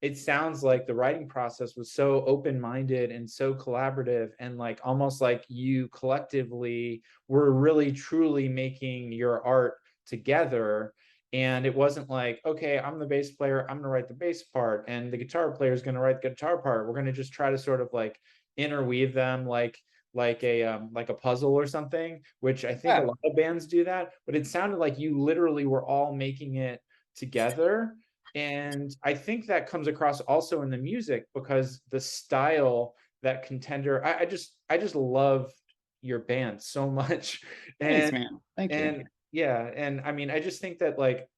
It sounds like the writing process was so open-minded and so collaborative, and like almost like you collectively were really truly making your art together. And it wasn't like, okay, I'm the bass player, I'm gonna write the bass part, and the guitar player is gonna write the guitar part. We're gonna just try to sort of like interweave them like a puzzle or something, which I think a lot of bands do that, but it sounded like you literally were all making it together. And I think that comes across also in the music, because the style that Contender, I just love your band so much. Thanks, man. Thank you. And yeah, and I mean, I just think that like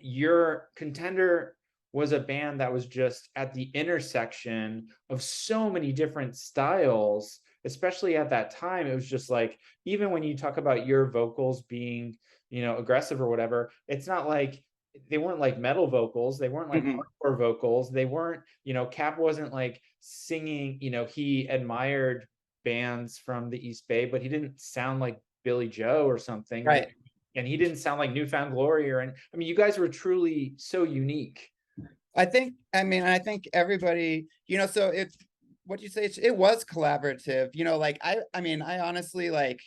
your Contender was a band that was just at the intersection of so many different styles, especially at that time. It was just like, even when you talk about your vocals being, aggressive or whatever, it's not like they weren't like metal vocals, they weren't like hardcore vocals, they weren't, Cap wasn't like singing, he admired bands from the East Bay, but he didn't sound like Billy Joe or something, right? And he didn't sound like Newfound Glory, I mean, you guys were truly so unique. I think everybody, so it's what you say, it was collaborative, like I mean, I honestly, like,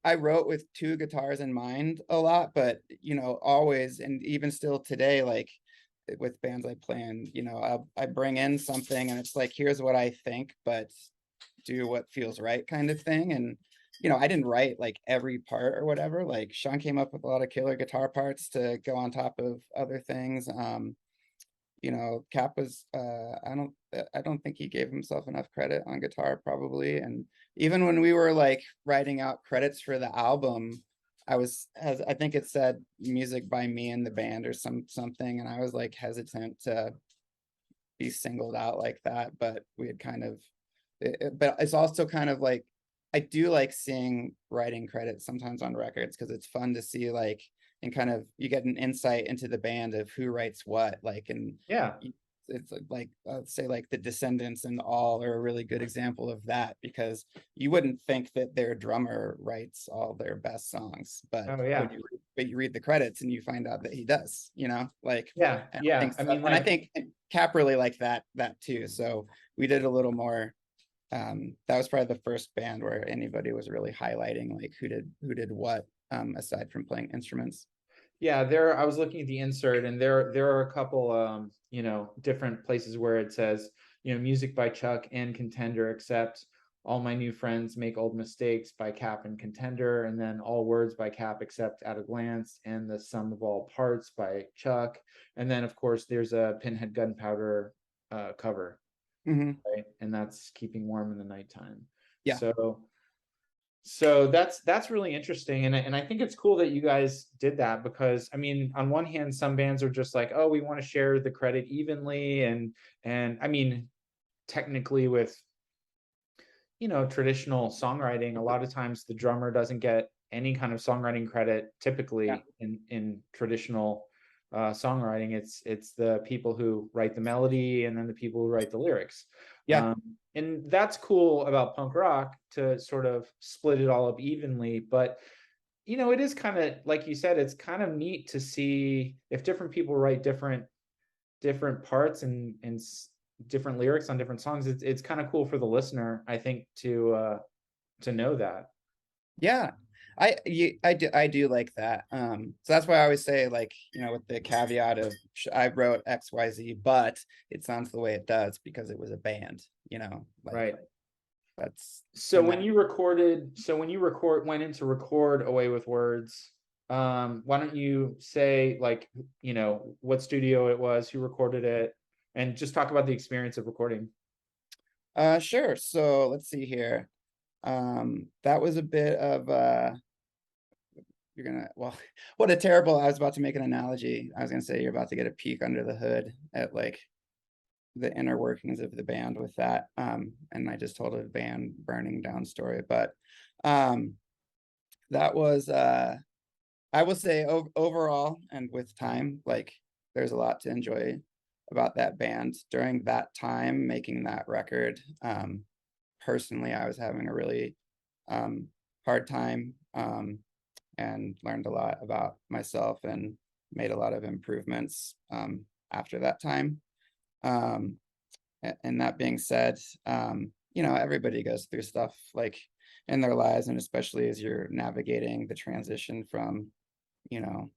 I wrote with two guitars in mind a lot, but always, and even still today, like with bands I play in, I bring in something and it's like, here's what I think, but do what feels right kind of thing. And I didn't write like every part or whatever. Like Sean came up with a lot of killer guitar parts to go on top of other things. Cap was I don't think he gave himself enough credit on guitar probably. And even when we were like writing out credits for the album, I think it said music by me and the band or something, and I was like hesitant to be singled out like that, but we had kind of but it's also kind of like I do like seeing writing credits sometimes on records because it's fun to see like, and kind of you get an insight into the band of who writes what, like, and Yeah. it's like say like the Descendants and All are a really good example of that, because you wouldn't think that their drummer writes all their best songs, but Oh yeah. you read the credits and you find out that he does, like, Yeah. and I Yeah. think I so, mean, and I like, think Cap really liked that too. So we did a little more. That was probably the first band where anybody was really highlighting like who did what, aside from playing instruments. yeah, I was looking at the insert, and there are a couple different places where it says, music by Chuck and Contender, except All My New Friends Make Old Mistakes by Cap and Contender, and then All Words by Cap except At a Glance, and The Sum of All Parts by Chuck. And then of course there's a Pinhead Gunpowder cover, Hmm. right? And that's Keeping Warm in the Nighttime. Yeah. So that's really interesting, and I think it's cool that you guys did that, because I mean, on one hand, some bands are just like, oh, we want to share the credit evenly, and I mean, technically with traditional songwriting, a lot of times the drummer doesn't get any kind of songwriting credit Yeah. typically in traditional songwriting. It's the people who write the melody and then the people who write the lyrics. Yeah. And that's cool about punk rock, to sort of split it all up evenly. But it is kind of like you said, it's kind of neat to see if different people write different parts and different lyrics on different songs. It's kind of cool for the listener, I think, to know that. Yeah. I do like that. So that's why I always say, like, with the caveat of I wrote XYZ, but it sounds the way it does because it was a band, like Right. that's So and when that you recorded, went in to record Away with Words, why don't you say, like, what studio it was, who recorded it, and just talk about the experience of recording. sure. So let's see here. That was a bit of you're gonna well, what a terrible, I was about to make an analogy. I was gonna say you're about to get a peek under the hood at like the inner workings of the band with that. And I just told a band burning down story, but um that was I will say overall, and with time, like there's a lot to enjoy about that band during that time making that record. Personally, I was having a really hard time, and learned a lot about myself and made a lot of improvements after that time. Um, and that being said, everybody goes through stuff like in their lives, and especially as you're navigating the transition from, you know,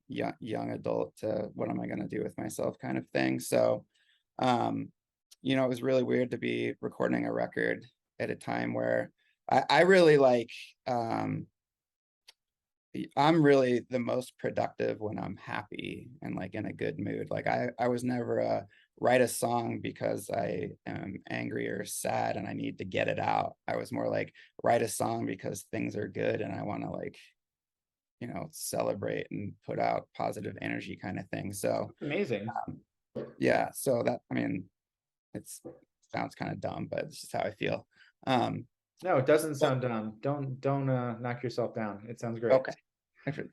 young adult to what am I going to do with myself kind of thing. So, um, it was really weird to be recording a record at a time where I really like, I'm really the most productive when I'm happy and like in a good mood. Like I was never a write a song because I am angry or sad and I need to get it out. I was more like write a song because things are good and I want to like, celebrate and put out positive energy kind of thing. So Amazing. yeah, so that, I mean, it's sounds kind of dumb, but it's just how I feel. Um, No, it doesn't but sound dumb. Don't knock yourself down. It sounds great. okay.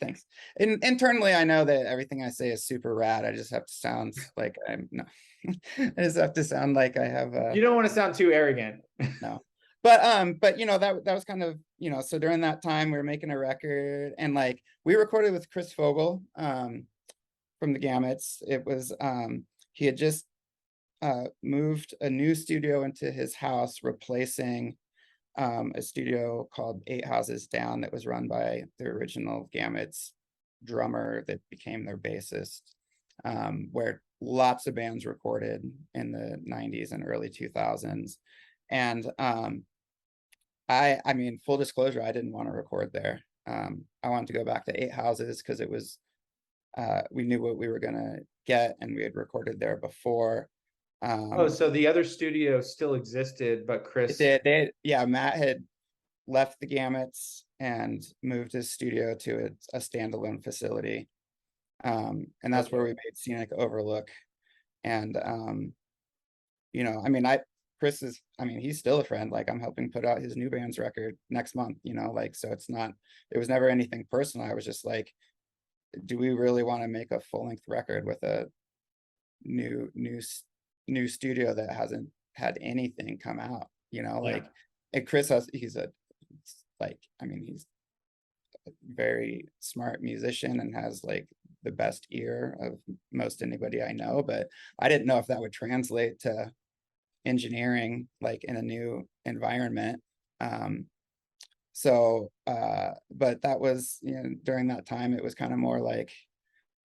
Thanks. Internally, I know that everything I say is super rad. I just have to sound like I'm no. I just have to sound like I have You don't want to sound too arrogant. no. But that was kind of, so during that time we were making a record and like we recorded with Chris Fogel from the Gamuts. It was he had just moved a new studio into his house, replacing a studio called 8 Houses Down that was run by the original Gamuts drummer that became their bassist, where lots of bands recorded in the 90s and early 2000s. And I mean, full disclosure, I didn't want to record there. I wanted to go back to 8 Houses because it was we knew what we were gonna get and we had recorded there before. Oh, so the other studio still existed, but Chris. Yeah, Matt had left the Gamuts and moved his studio to a standalone facility. And that's where we made Scenic Overlook. And I mean, Chris is, I mean, he's still a friend. Like, I'm helping put out his new band's record next month, you know, like, so it's not, it was never anything personal. I was just like, do we really want to make a full-length record with a new studio that hasn't had anything come out, you know, Yeah. like, and Chris has, he's a, like, I mean, he's a very smart musician and has like the best ear of most anybody I know, but I didn't know if that would translate to engineering like in a new environment. But that was, you know, during that time it was kind of more like,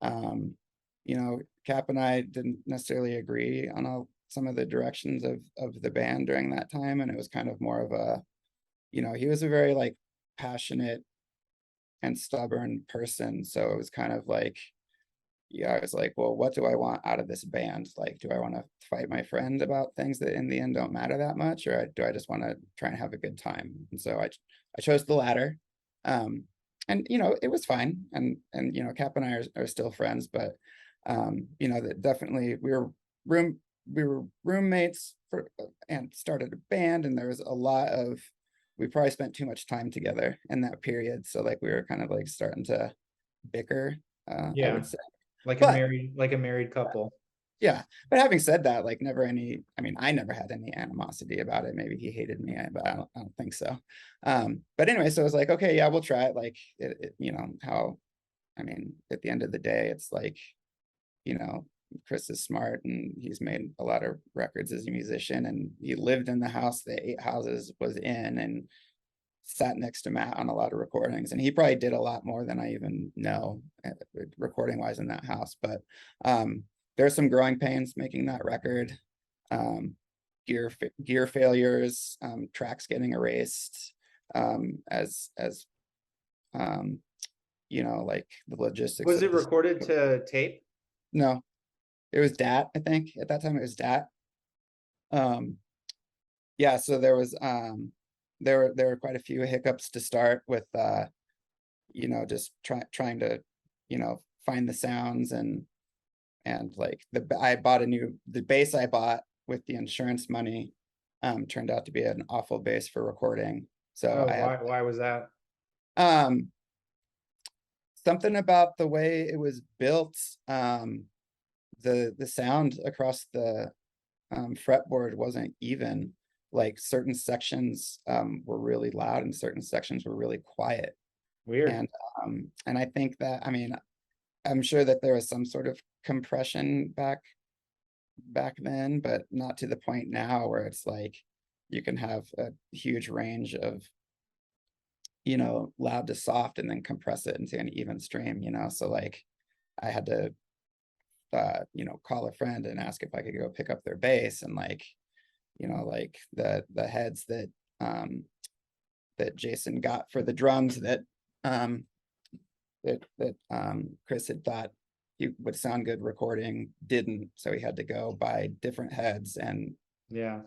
you know, Cap and I didn't necessarily agree on some of the directions of the band during that time, and it was kind of more of a, you know, he was a very like passionate and stubborn person, so it was kind of like, yeah, I was like, well, what do I want out of this band? Like, do I want to fight my friend about things that in the end don't matter that much, or do I just want to try and have a good time? And so I chose the latter. And you know, it was fine. And you know, Cap and I are still friends, but you know, that definitely we were roommates for and started a band, and there was a lot of, we probably spent too much time together in that period. So like we were kind of like starting to bicker, I Yeah. would say. Like But a married couple. yeah, but having said that, like never any, I mean, I never had any animosity about it. Maybe he hated me, but I don't think so. But anyway, so I was like, okay, yeah, we'll try it. Like, you know, how, I mean, at the end of the day, it's like, you know, Chris is smart and he's made a lot of records as a musician, and he lived in the house that Eight Houses was in and sat next to Matt on a lot of recordings. And he probably did a lot more than I even know recording wise in that house. But there's some growing pains making that record. Um, gear failures, tracks getting erased, as you know, like the logistics Was of it this. recorded to tape? No, it was DAT. I think at that time it was DAT. Um, yeah, so there was there were quite a few hiccups to start with, you know, just trying to, you know, find the sounds, and like I bought the bass I bought with the insurance money turned out to be an awful bass for recording. So Oh, I had why was that? um something about the way it was built, the sound across the fretboard wasn't even. Like certain sections were really loud and certain sections were really quiet. Weird. And I think that, I mean, I'm sure that there was some sort of compression back then, but not to the point now where it's like you can have a huge range of, you know, loud to soft and then compress it into an even stream, you know. So like I had to you know, call a friend and ask if I could go pick up their bass, and like, you know, like the heads that Jason got for the drums that Chris had thought he would sound good recording didn't, so he had to go buy different heads and Yeah.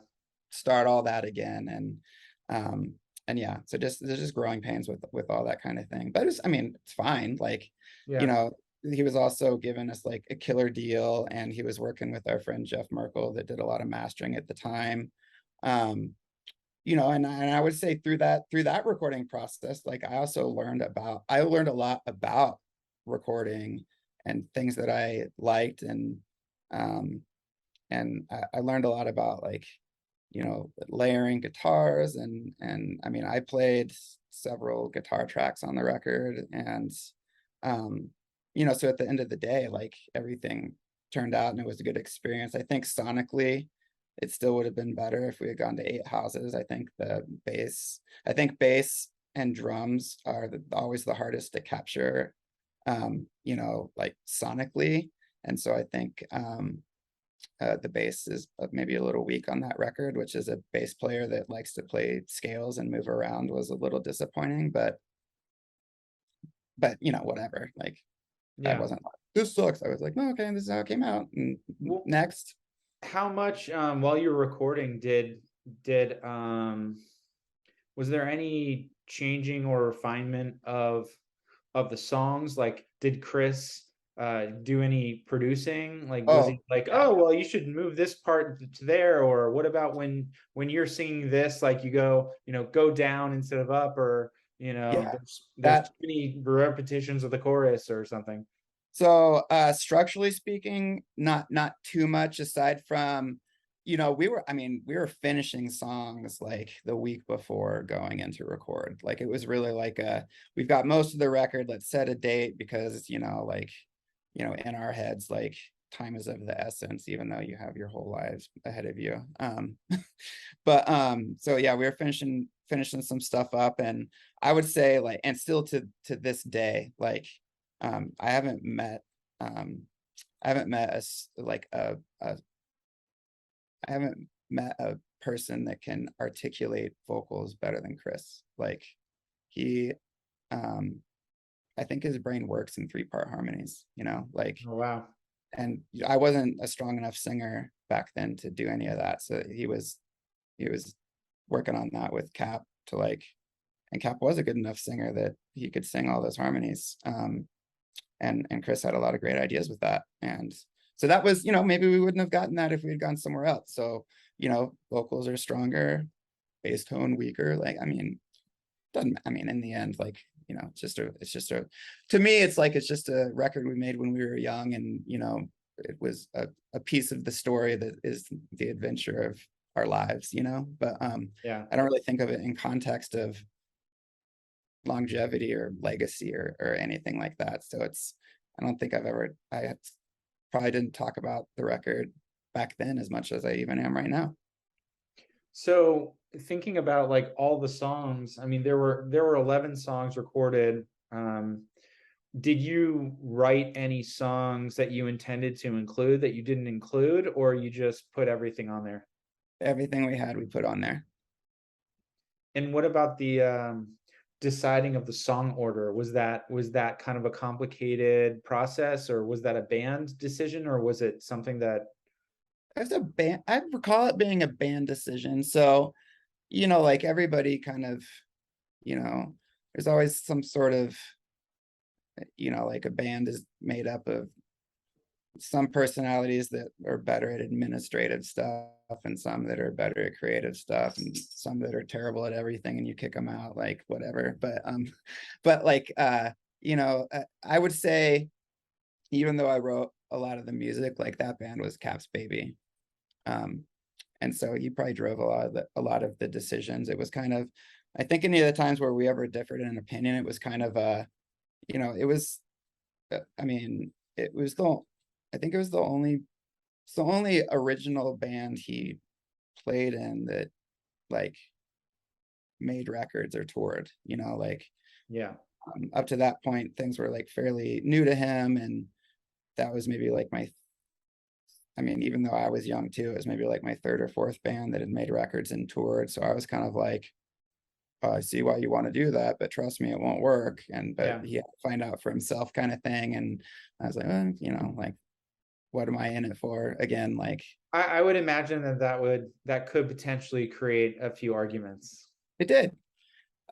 start all that again. And yeah, so just there's just growing pains with all that kind of thing, but it's, I mean, it's fine. Like, you Yeah. know, he was also giving us like a killer deal, and he was working with our friend Jeff Merkel that did a lot of mastering at the time. You know, and I would say through that recording process, like I learned a lot about recording and things that I liked, um and I learned a lot about, like, you know, layering guitars, and I mean, I played several guitar tracks on the record, and um you know, so at the end of the day, like everything turned out and it was a good experience. I think sonically it still would have been better if we had gone to Eight Houses. I think bass and drums are always the hardest to capture, you know, like sonically. And so I think the bass is maybe a little weak on that record, which is a bass player that likes to play scales and move around was a little disappointing, but you know, whatever. Like I Yeah. wasn't like, this sucks. I was like, no, okay, this is how it came out. And Well, next. how much while you were recording did was there any changing or refinement of the songs? Like, did Chris do any producing? Like, was he Oh, like, yeah. oh, well, you should move this part to there? Or what about when you're singing this, like you go, go down instead of up, or Yeah. there's That too many repetitions of the chorus or something. So structurally speaking, not too much aside from, we were finishing songs like the week before going into record. Like it was really like we've got most of the record, let's set a date because, in our heads, like time is of the essence, even though you have your whole lives ahead of you. But so yeah, we were finishing some stuff up, and I would say like, and still to this day, like I haven't met um I haven't met I haven't met a person that can articulate vocals better than Chris. Like he um I think his brain works in 3-part harmonies, like, Oh, wow. and I wasn't a strong enough singer back then to do any of that. So he was working on that with Cap to like, and Cap was a good enough singer that he could sing all those harmonies. And Chris had a lot of great ideas with that. And so that was, maybe we wouldn't have gotten that if we had gone somewhere else. So, vocals are stronger, bass tone weaker. Like, in the end, like, to me, it's like, it's just a record we made when we were young. And, it was a piece of the story that is the adventure of our lives, but Yeah. I don't really think of it in context of longevity or legacy or anything like that. So I don't think I probably didn't talk about the record back then as much as I even am right now. So thinking about like all the songs, I mean, there were 11 songs recorded. Did you write any songs that you intended to include that you didn't include, or you just put everything on there? Everything we had, we put on there. And what about the deciding of the song order? Was that kind of a complicated process, or was that a band decision, or was it something that? I recall it being a band decision. So, like everybody kind of, there's always some sort of, like a band is made up of some personalities that are better at administrative stuff and some that are better at creative stuff and some that are terrible at everything and you kick them out, like whatever. But like I would say, even though I wrote a lot of the music, like that band was Cap's baby. And so he probably drove a lot of the decisions. It was kind of, I think any of the times where we ever differed in an opinion, it was kind of it was I mean, it was the I think it was the only original band he played in that like made records or toured, like Yeah. up to that point things were like fairly new to him. And that was maybe like even though I was young too, it was maybe like my third or fourth band that had made records and toured. So I was kind of like, oh, I see why you want to do that, but trust me, it won't work. But Yeah. he had to find out for himself kind of thing. And I was like, like, what am I in it for? Again, like, I would imagine that could potentially create a few arguments. it did.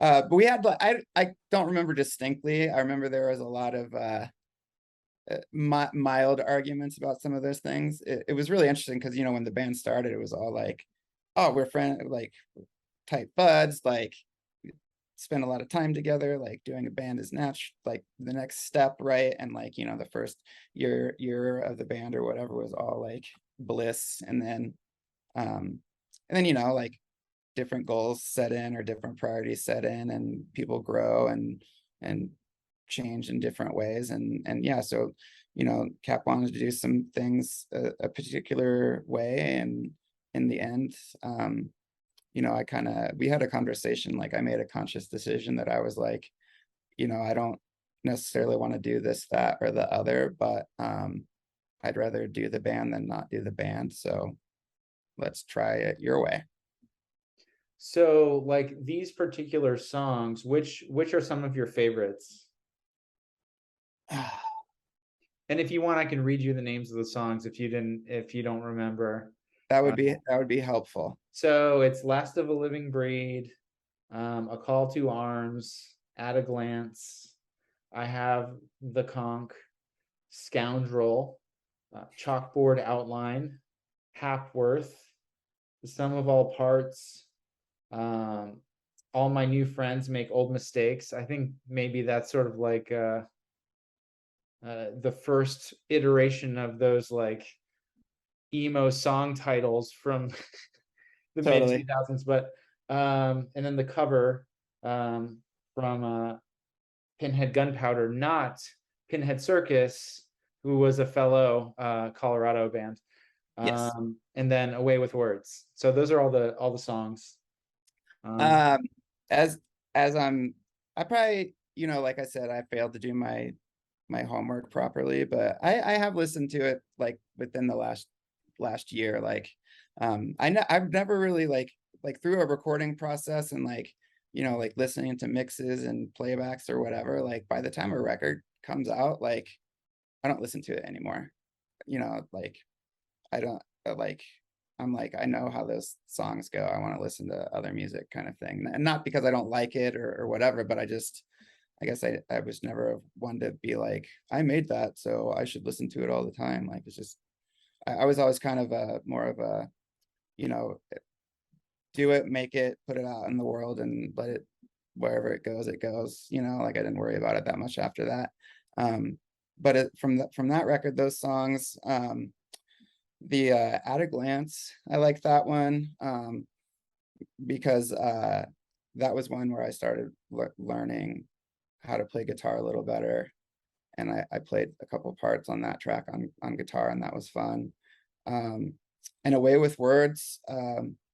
But we had, like, I don't remember distinctly. I remember there was a lot of mild arguments about some of those things. It was really interesting because, when the band started, it was all like, oh, we're friends, like tight buds, like spend a lot of time together, like doing a band is natural, like the next step, right? And like, the first year of the band or whatever was all like bliss. And then like different goals set in or different priorities set in and people grow and change in different ways. And yeah, so Cap wanted to do some things a particular way, and in the end, we had a conversation. Like I made a conscious decision that I was like, I don't necessarily want to do this, that, or the other, but I'd rather do the band than not do the band. So let's try it your way. So, like these particular songs, which are some of your favorites? And if you want, I can read you the names of the songs if you don't remember. That Uh, would be helpful. so it's Last of a Living Breed, A Call to Arms, At a Glance. I Have the Conch, Scoundrel, Chalkboard Outline, Hapworth, The Sum of All Parts, All My New Friends Make Old Mistakes. I think maybe that's sort of like the first iteration of those like emo song titles from the mid Totally. 2000s. But and then the cover from Pinhead Gunpowder, not Pinhead Circus, who was a fellow Colorado band. Yes. And then Away with Words. So those are all the songs. Um, as I probably, like I said, I failed to do my homework properly, but I have listened to it like within the last year. Like, I've never really like through a recording process and like, like listening to mixes and playbacks or whatever. Like by the time a record comes out, like I don't listen to it anymore. Like I don't like. I'm like, I know how those songs go. I want to listen to other music kind of thing. And not because I don't like it or whatever, but I guess I was never one to be like, I made that, so I should listen to it all the time. Like, it's just, I was always kind of more of a, you know, do it, make it, put it out in the world and let it, wherever it goes, like I didn't worry about it that much after that. But from that record, those songs, the At a Glance, I like that one, because that was one where I started learning how to play guitar a little better, and I played a couple parts on that track on guitar, and that was fun. And Away with Words,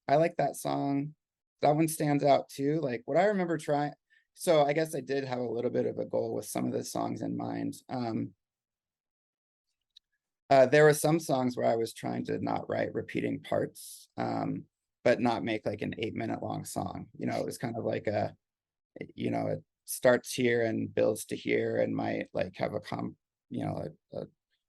I like that song. That one stands out too. Like what I remember trying, so I guess I did have a little bit of a goal with some of the songs in mind. There were some songs where I was trying to not write repeating parts, but not make like an 8-minute long song. It was kind of like it starts here and builds to here and might like have a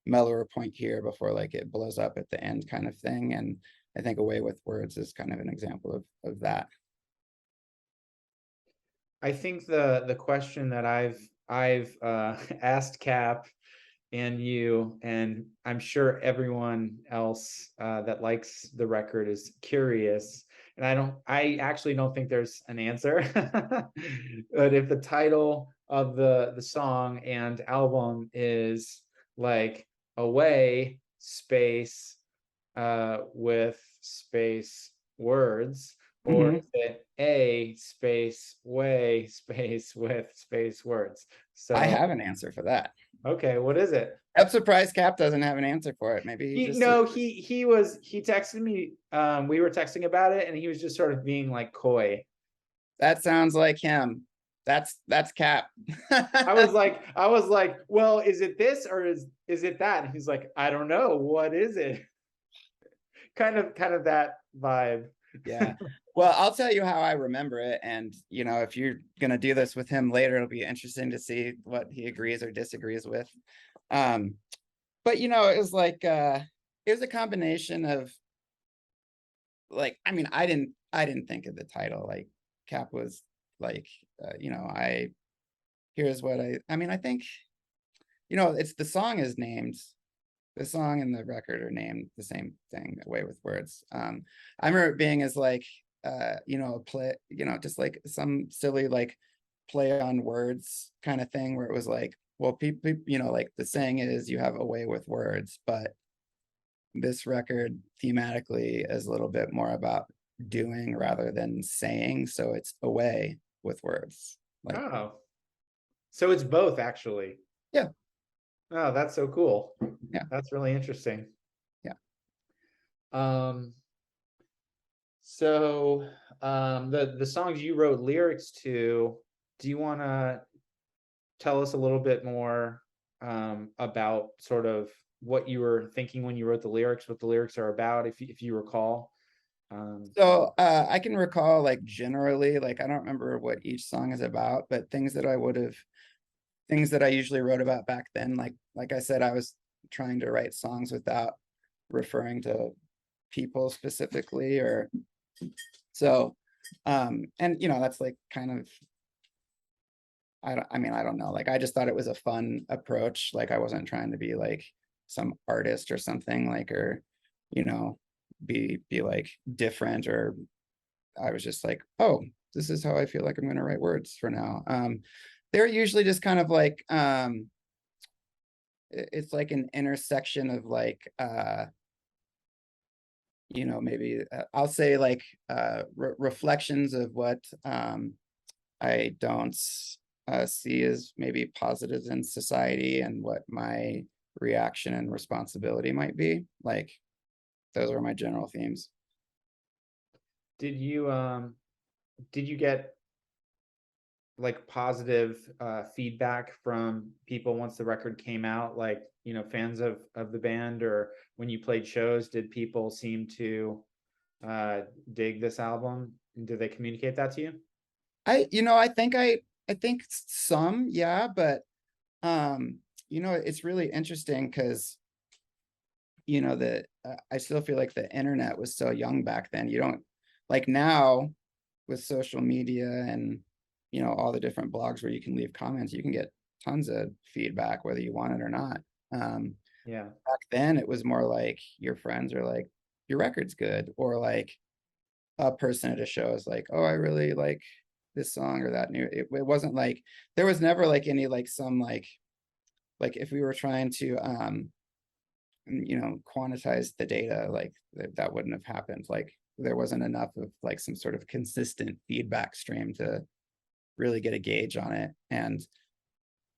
mellower point here before like it blows up at the end kind of thing. And I think Away with Words is kind of an example of that. I think the question that I've asked Cap and you, and I'm sure everyone else that likes the record is curious. And I actually don't think there's an answer. But if the title of the song and album is like Away space with space words, or Mm-hmm. is it a space way space with space words? I So have an answer for that. okay, what is it? I'm surprised Cap doesn't have an answer for it. Maybe he He just no, he texted me. We were texting about it, and he was just sort of being like coy. that sounds like him. That's Cap. I was like, well, is it this or is it that? And he's like, I don't know. What is it? Kind of that vibe. Yeah. Well, I'll tell you how I remember it. And, if you're going to do this with him later, it'll be interesting to see what he agrees or disagrees with. But, it was like, it was a combination of like, I mean, I didn't think of the title. Like Cap was like, here's what I mean, I think, it's the song is named, the song and the record are named the same thing, Away with Words. I remember it being as like a play, just like some silly like play on words kind of thing where it was like, well, people, like the saying is you have a way with words, but this record thematically is a little bit more about doing rather than saying, so it's away with words. Like, Oh, so it's both actually. yeah, Oh, that's so cool. yeah, That's really interesting. yeah. Um, so the songs you wrote lyrics to, do you want to tell us a little bit more about sort of what you were thinking when you wrote the lyrics, what the lyrics are about, if you recall? So I can recall like generally, like I don't remember what each song is about, but things that I usually wrote about back then. Like I said, I was trying to write songs without referring to people specifically, or so. And that's like kind of I mean, I don't know. Like, I just thought it was a fun approach. Like, I wasn't trying to be like some artist or something, like, or, you know, be like different, or I was just like, oh, this is how I feel like I'm going to write words for now. They're usually just kind of like, it's like an intersection of like, you know, maybe I'll say like reflections of what I don't see as maybe positives in society, and what my reaction and responsibility might be. Like, those are my general themes. Did you get like positive feedback from people once the record came out, like, you know, fans of the band, or when you played shows, did people seem to uh dig this album? Did they communicate that to you? I think some, yeah, but you know, it's really interesting because, you know, that I still feel like the internet was so young back then. You don't, like, now with social media and, you know, all the different blogs where you can leave comments, you can get tons of feedback whether you want it or not. Yeah. Back then it was more like your friends are like, your record's good, or like a person at a show is like, oh, I really like this song or that new. It wasn't like, there was never like any like some like if we were trying to you know, quantize the data, like that wouldn't have happened. Like, there wasn't enough of like some sort of consistent feedback stream to really get a gauge on it. And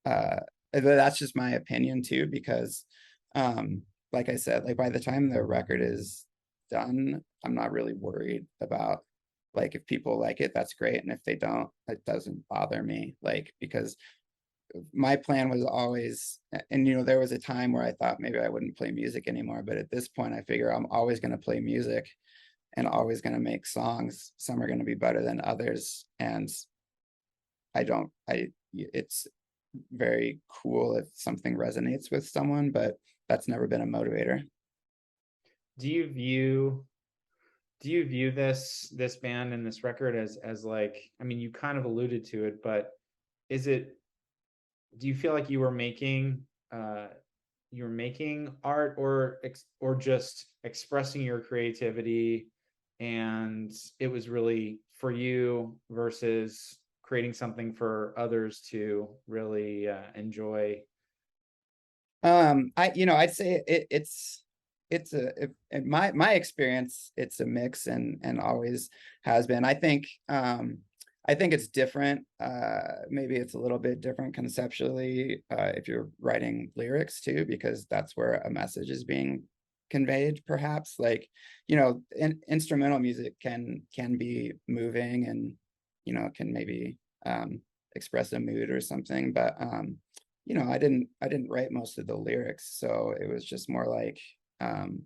uh that's just my opinion too, because like I said, like by the time the record is done, I'm not really worried about, like, if people like it, that's great, and if they don't, it doesn't bother me, like, because my plan was always, and you know, there was a time where I thought maybe I wouldn't play music anymore, but at this point I figure I'm always going to play music and always going to make songs. Some are going to be better than others, and it's very cool if something resonates with someone, but that's never been a motivator. Do you view this band and this record as like, I mean, you kind of alluded to it, but is it, do you feel like uh you were making art, or just expressing your creativity, and it was really for you versus creating something for others to really enjoy? You know, I'd say it's in my experience, it's a mix, and always has been. I think it's different. Maybe it's a little bit different conceptually if you're writing lyrics too, because that's where a message is being conveyed, perhaps. Like, you know, instrumental music can be moving, and, you know, can maybe express a mood or something, but you know, I didn't write most of the lyrics, so it was just more like, um,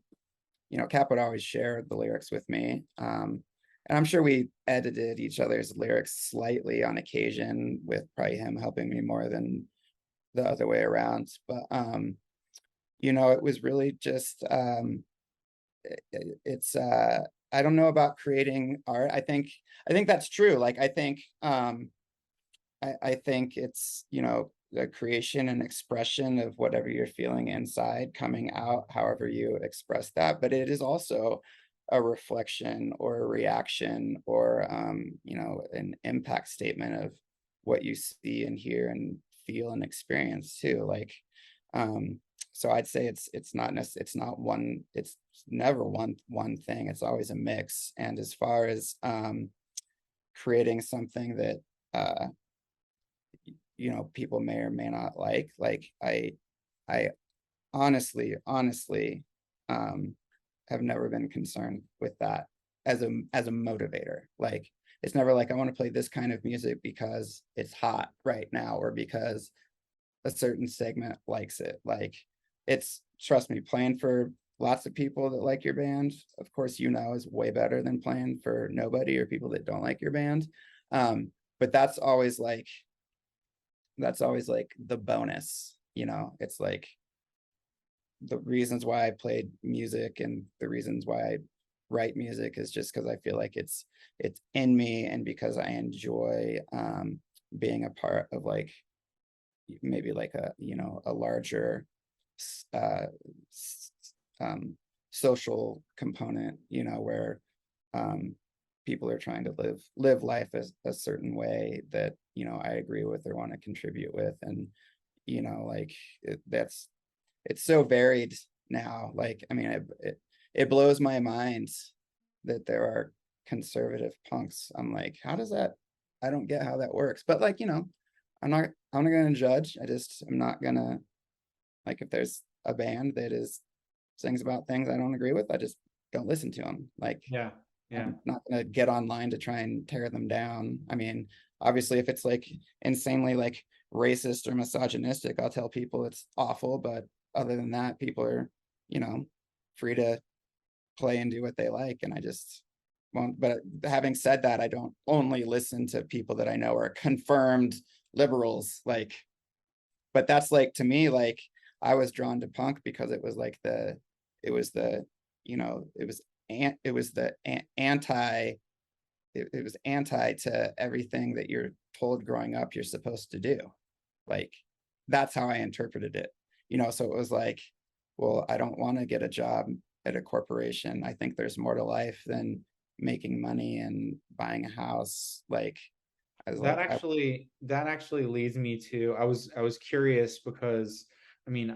you know, Cap would always share the lyrics with me. And I'm sure we edited each other's lyrics slightly on occasion, with probably him helping me more than the other way around. But you know, it was really just it's I don't know about creating art. I think that's true. Like, I think it's, you know, the creation and expression of whatever you're feeling inside coming out, however you express that. But it is also a reflection or a reaction, or, you know, an impact statement of what you see and hear and feel and experience too. Like, so I'd say it's not one, it's never one thing. It's always a mix. And as far as creating something that you know, people may or may not like, I honestly um have never been concerned with that as a motivator. Like, it's never like I want to play this kind of music because it's hot right now, or because a certain segment likes it. Like, it's, trust me, playing for lots of people that like your band, of course, you know, is way better than playing for nobody or people that don't like your band. But that's always like the bonus, you know. It's like the reasons why I played music and the reasons why I write music is just because I feel like it's in me, and because I enjoy being a part of like maybe like a, you know, a larger uh, social component, you know, where people are trying to live life as a certain way that, you know, I agree with or want to contribute with. And, you know, like it's so varied now. Like, I mean, it blows my mind that there are conservative punks. I'm like, how does that, I don't get how that works. But like, you know, I'm not gonna judge. I'm not gonna, like, if there's a band that is sings about things I don't agree with, I just don't listen to them. Like, Yeah. Yeah. I'm not gonna get online to try and tear them down. I mean, obviously if it's like insanely like racist or misogynistic, I'll tell people it's awful, but other than that, people are, you know, free to play and do what they like. And I just won't. But having said that, I don't only listen to people that I know are confirmed liberals. Like, but that's like, to me, like, I was drawn to punk because it was like it was the, you know, it was the anti, it was anti to everything that you're told growing up you're supposed to do. Like, that's how I interpreted it, you know. So it was like, well, I don't want to get a job at a corporation. I think there's more to life than making money and buying a house. Like, I was like, That actually leads me to, I was curious because I mean,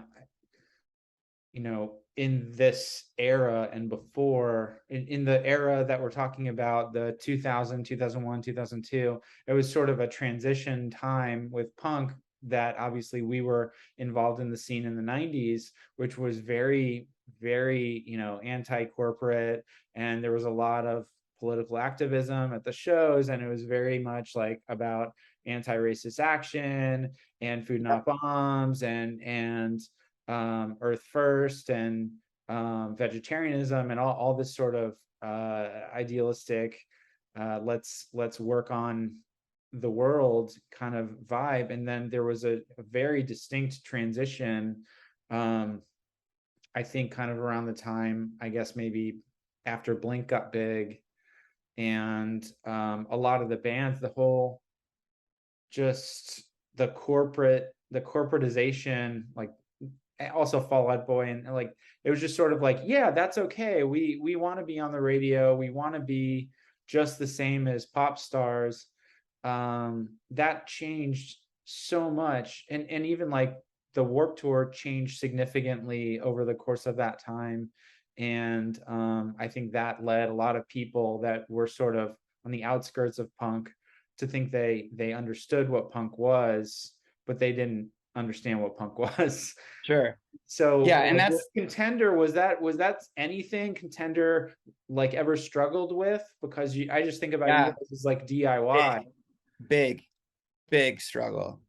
you know, in this era and before, in the era that we're talking about, the 2000, 2001, 2002, it was sort of a transition time with punk, that obviously we were involved in the scene in the 90s, which was very, very, you know, anti-corporate, and there was a lot of political activism at the shows, and it was very much like about anti-racist action and food not bombs and Earth First and vegetarianism and all this sort of idealistic, let's work on the world kind of vibe. And then there was a very distinct transition, I think kind of around the time, I guess maybe after Blink got big, and a lot of the bands, the whole, just the corporatization, like also Fall Out Boy, and like it was just sort of like, yeah, that's okay. We want to be on the radio. We want to be just the same as pop stars. That changed so much, and even like the Warped Tour changed significantly over the course of that time, and I think that led a lot of people that were sort of on the outskirts of punk to think they understood what punk was, but they didn't understand what punk was. sure. So Yeah. And with that's, Contender, was that anything Contender like ever struggled with? Because I just think about you yeah, guys as like DIY. big, big, big struggle.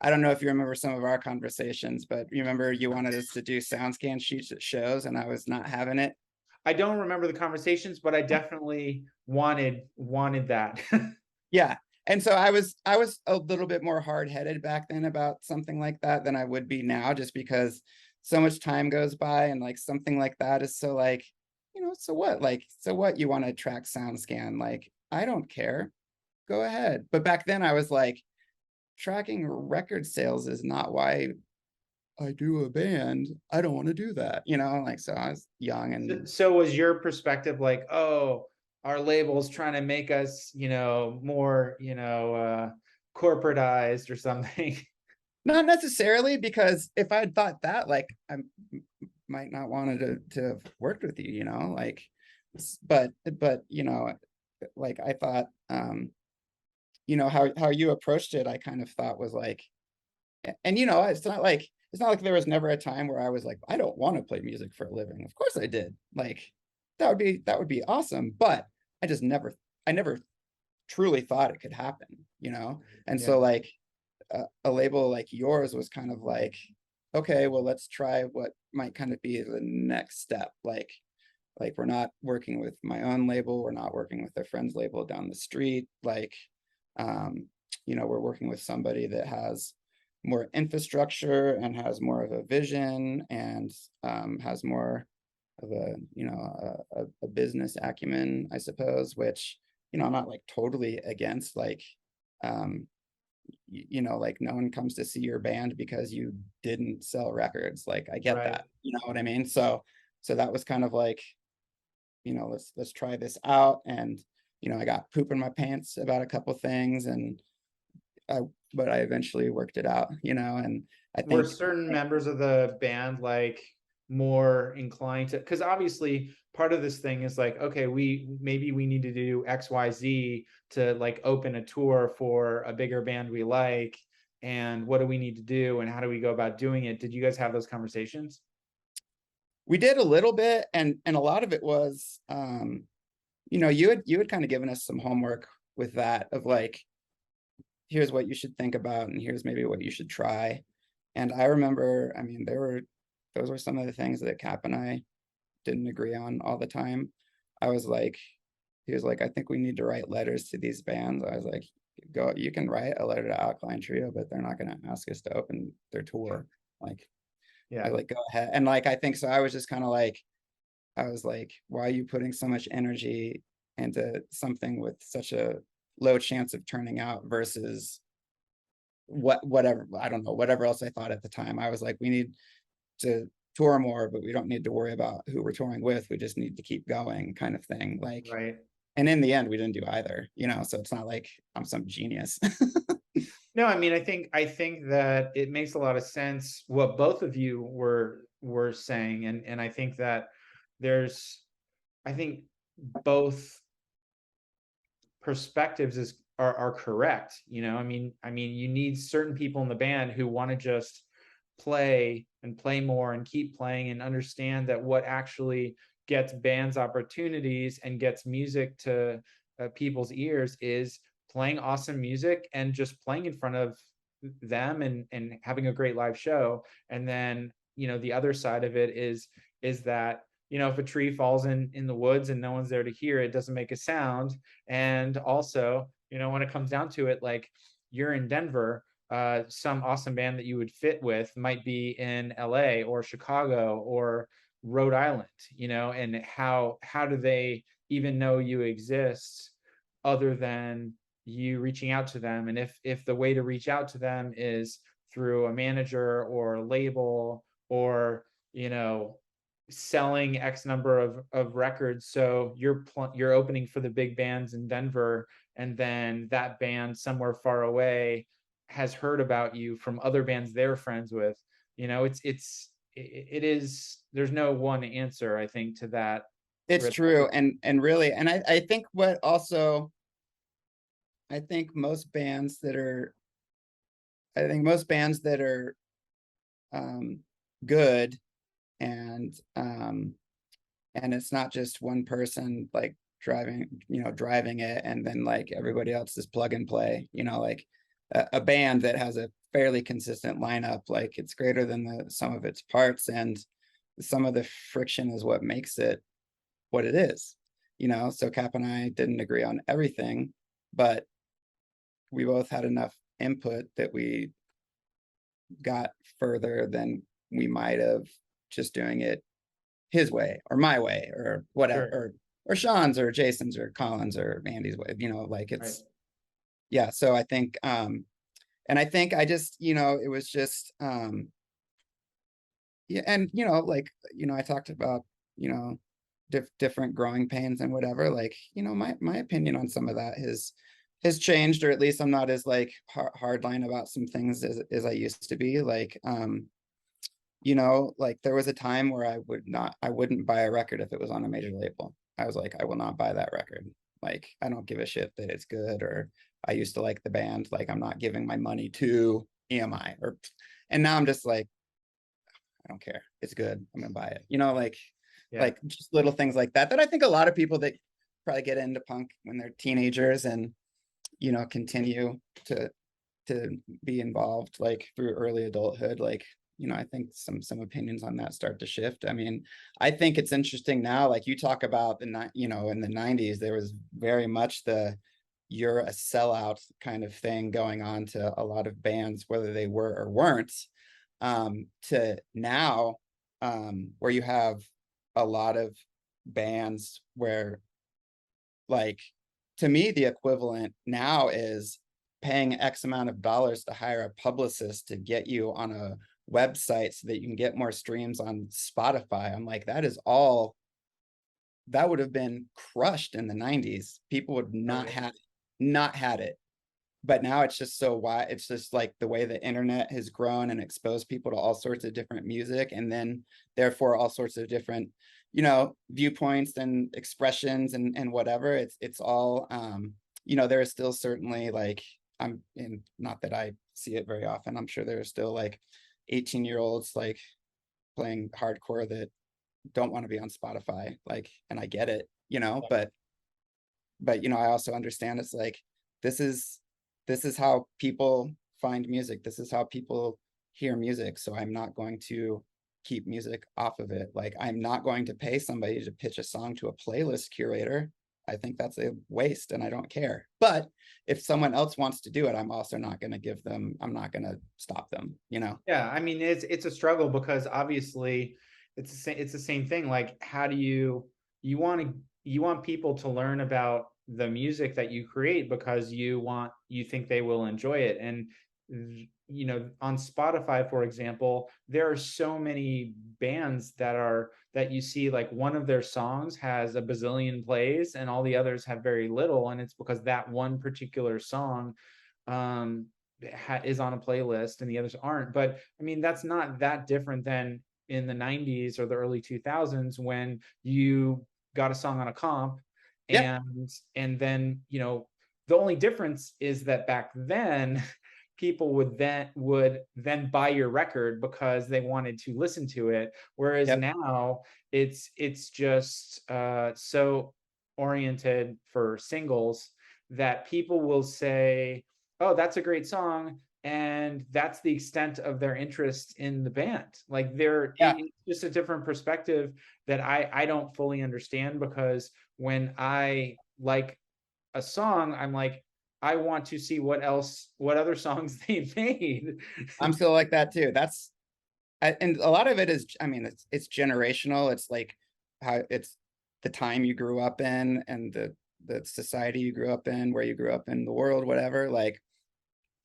I don't know if you remember some of our conversations, but you remember you wanted us to do SoundScan sheets at shows and I was not having it. I don't remember the conversations, but I definitely wanted that. Yeah. And so I was a little bit more hard-headed back then about something like that than I would be now, just because so much time goes by and like something like that is so like, you know, so what? Like, so what, you want to track SoundScan? Like, I don't care. Go ahead. But back then I was like, tracking record sales is not why I do a band. I don't want to do that, you know, like, so I was young and So was your perspective like, oh, our label's trying to make us, you know, more, you know, corporatized or something? not necessarily, because if I'd thought that, like, I might not wanted to have worked with you, you know, like, but you know, like I thought, you know, how you approached it, I kind of thought was like, and you know, it's not like there was never a time where I was like, I don't want to play music for a living. Of course I did. Like, that would be awesome. But I never truly thought it could happen, you know? And Yeah. so like a label like yours was kind of like, okay, well, let's try what might kind of be the next step. Like we're not working with my own label, we're not working with a friend's label down the street. Like, you know, we're working with somebody that has more infrastructure and has more of a vision and has more of a, you know, a business acumen, I suppose, which, you know, I'm not like totally against, like, you know, like no one comes to see your band because you didn't sell records. Like I get Right. that, you know what I mean? So that was kind of like, you know, let's try this out. And, you know, I got poop in my pants about a couple things, and I but I eventually worked it out, you know, and I Were think certain members of the band like more inclined to, because obviously part of this thing is like, okay, we need to do XYZ to like open a tour for a bigger band we like, and what do we need to do and how do we go about doing it? Did you guys have those conversations? we did a little bit, and a lot of it was you know, you had kind of given us some homework with that of like, here's what you should think about and here's maybe what you should try. And I remember, I mean, those were some of the things that Cap and I didn't agree on all the time. I was like, he was like, I think we need to write letters to these bands. I was like, go, you can write a letter to Alkaline Trio, but they're not going to ask us to open their tour. Like, I Yeah. like, go ahead. And like, I think so. I was just kind of like, I was like, why are you putting so much energy into something with such a low chance of turning out versus whatever, I don't know, whatever else I thought at the time. I was like, we need to tour more, but we don't need to worry about who we're touring with. We just need to keep going, kind of thing. Like, Right. and in the end, we didn't do either, you know, so it's not like I'm some genius. No, I mean, I think that it makes a lot of sense what both of you were saying, and I think that there's, I think both perspectives are correct. You know, I mean, you need certain people in the band who want to just play and play more and keep playing and understand that what actually gets bands opportunities and gets music to people's ears is playing awesome music and just playing in front of them and having a great live show. And then, you know, the other side of it is that, you know, if a tree falls in the woods and no one's there to hear it, doesn't make a sound. And also, you know, when it comes down to it, like, you're in Denver, some awesome band that you would fit with might be in LA or Chicago or Rhode Island, you know, and how do they even know you exist other than you reaching out to them? And if the way to reach out to them is through a manager or a label, or, you know, selling X number of records, so you're opening for the big bands in Denver, and then that band somewhere far away has heard about you from other bands they're friends with. You know, it is, there's no one answer, I think, to that. It's true. And really, and I think what also, I think most bands that are, I think most bands that are um, good, and it's not just one person like driving, you know, driving it, and then like everybody else is plug and play, you know, like a band that has a fairly consistent lineup, like it's greater than the sum of its parts, and some of the friction is what makes it what it is, you know. So Cap and I didn't agree on everything, but we both had enough input that we got further than we might have just doing it his way or my way or whatever, Sure. or Sean's or Jason's or Colin's or Andy's way, you know, like Right. it's, yeah. So I think and I think I just, you know, it was just yeah. And you know, like, you know, I talked about, you know, different growing pains and whatever, like, you know, my opinion on some of that has changed, or at least I'm not as like hardline about some things as I used to be. Like you know, like there was a time where I wouldn't buy a record if it was on a major label. I was like, I will not buy that record. Like, I don't give a shit that it's good, or I used to like the band. Like, I'm not giving my money to EMI, or, and now I'm just like, I don't care. It's good. I'm gonna buy it. You know, Yeah. like just little things like that, that I think a lot of people that probably get into punk when they're teenagers and, you know, continue to be involved like through early adulthood, like, you know, I think some opinions on that start to shift. I mean, I think it's interesting now, like you talk about you know, in the 90s there was very much the you're a sellout kind of thing going on to a lot of bands, whether they were or weren't, to now, where you have a lot of bands where, like, to me the equivalent now is paying X amount of dollars to hire a publicist to get you on a website so that you can get more streams on Spotify. I'm like, that would have been crushed in the 90s. People would not had it. But now it's just so wide. It's just like the way the internet has grown and exposed people to all sorts of different music, and then therefore all sorts of different, viewpoints and expressions and whatever. It's all there is still certainly like, not that I see it very often. I'm sure there are still like 18-year-olds like playing hardcore that don't want to be on Spotify, like, and I get it, but I also understand it's like, this is how people find music. This is how people hear music. So I'm not going to keep music off of it. Like, I'm not going to pay somebody to pitch a song to a playlist curator. I think that's a waste and I don't care. But if someone else wants to do it, I'm also not going to I'm not going to stop them, Yeah, I mean, it's a struggle because obviously it's the same thing. Like, how do you want people to learn about the music that you create because you think they will enjoy it. And on Spotify, for example, there are so many bands that you see, like, one of their songs has a bazillion plays and all the others have very little, and it's because that one particular song is on a playlist and the others aren't. But I mean, that's not that different than in the 90s or the early 2000s when you got a song on a comp, Yeah. and then the only difference is that back then people would then buy your record because they wanted to listen to it, whereas Yep. now it's just so oriented for singles that people will say, oh, that's a great song, and that's the extent of their interest in the band. Like, Yeah. it's just a different perspective that I don't fully understand, because when I like a song, I'm like, I want to see what other songs they made. I'm still like that too. And a lot of it is, I mean, it's generational. It's like how it's the time you grew up in and the society you grew up in, where you grew up in the world, whatever. Like,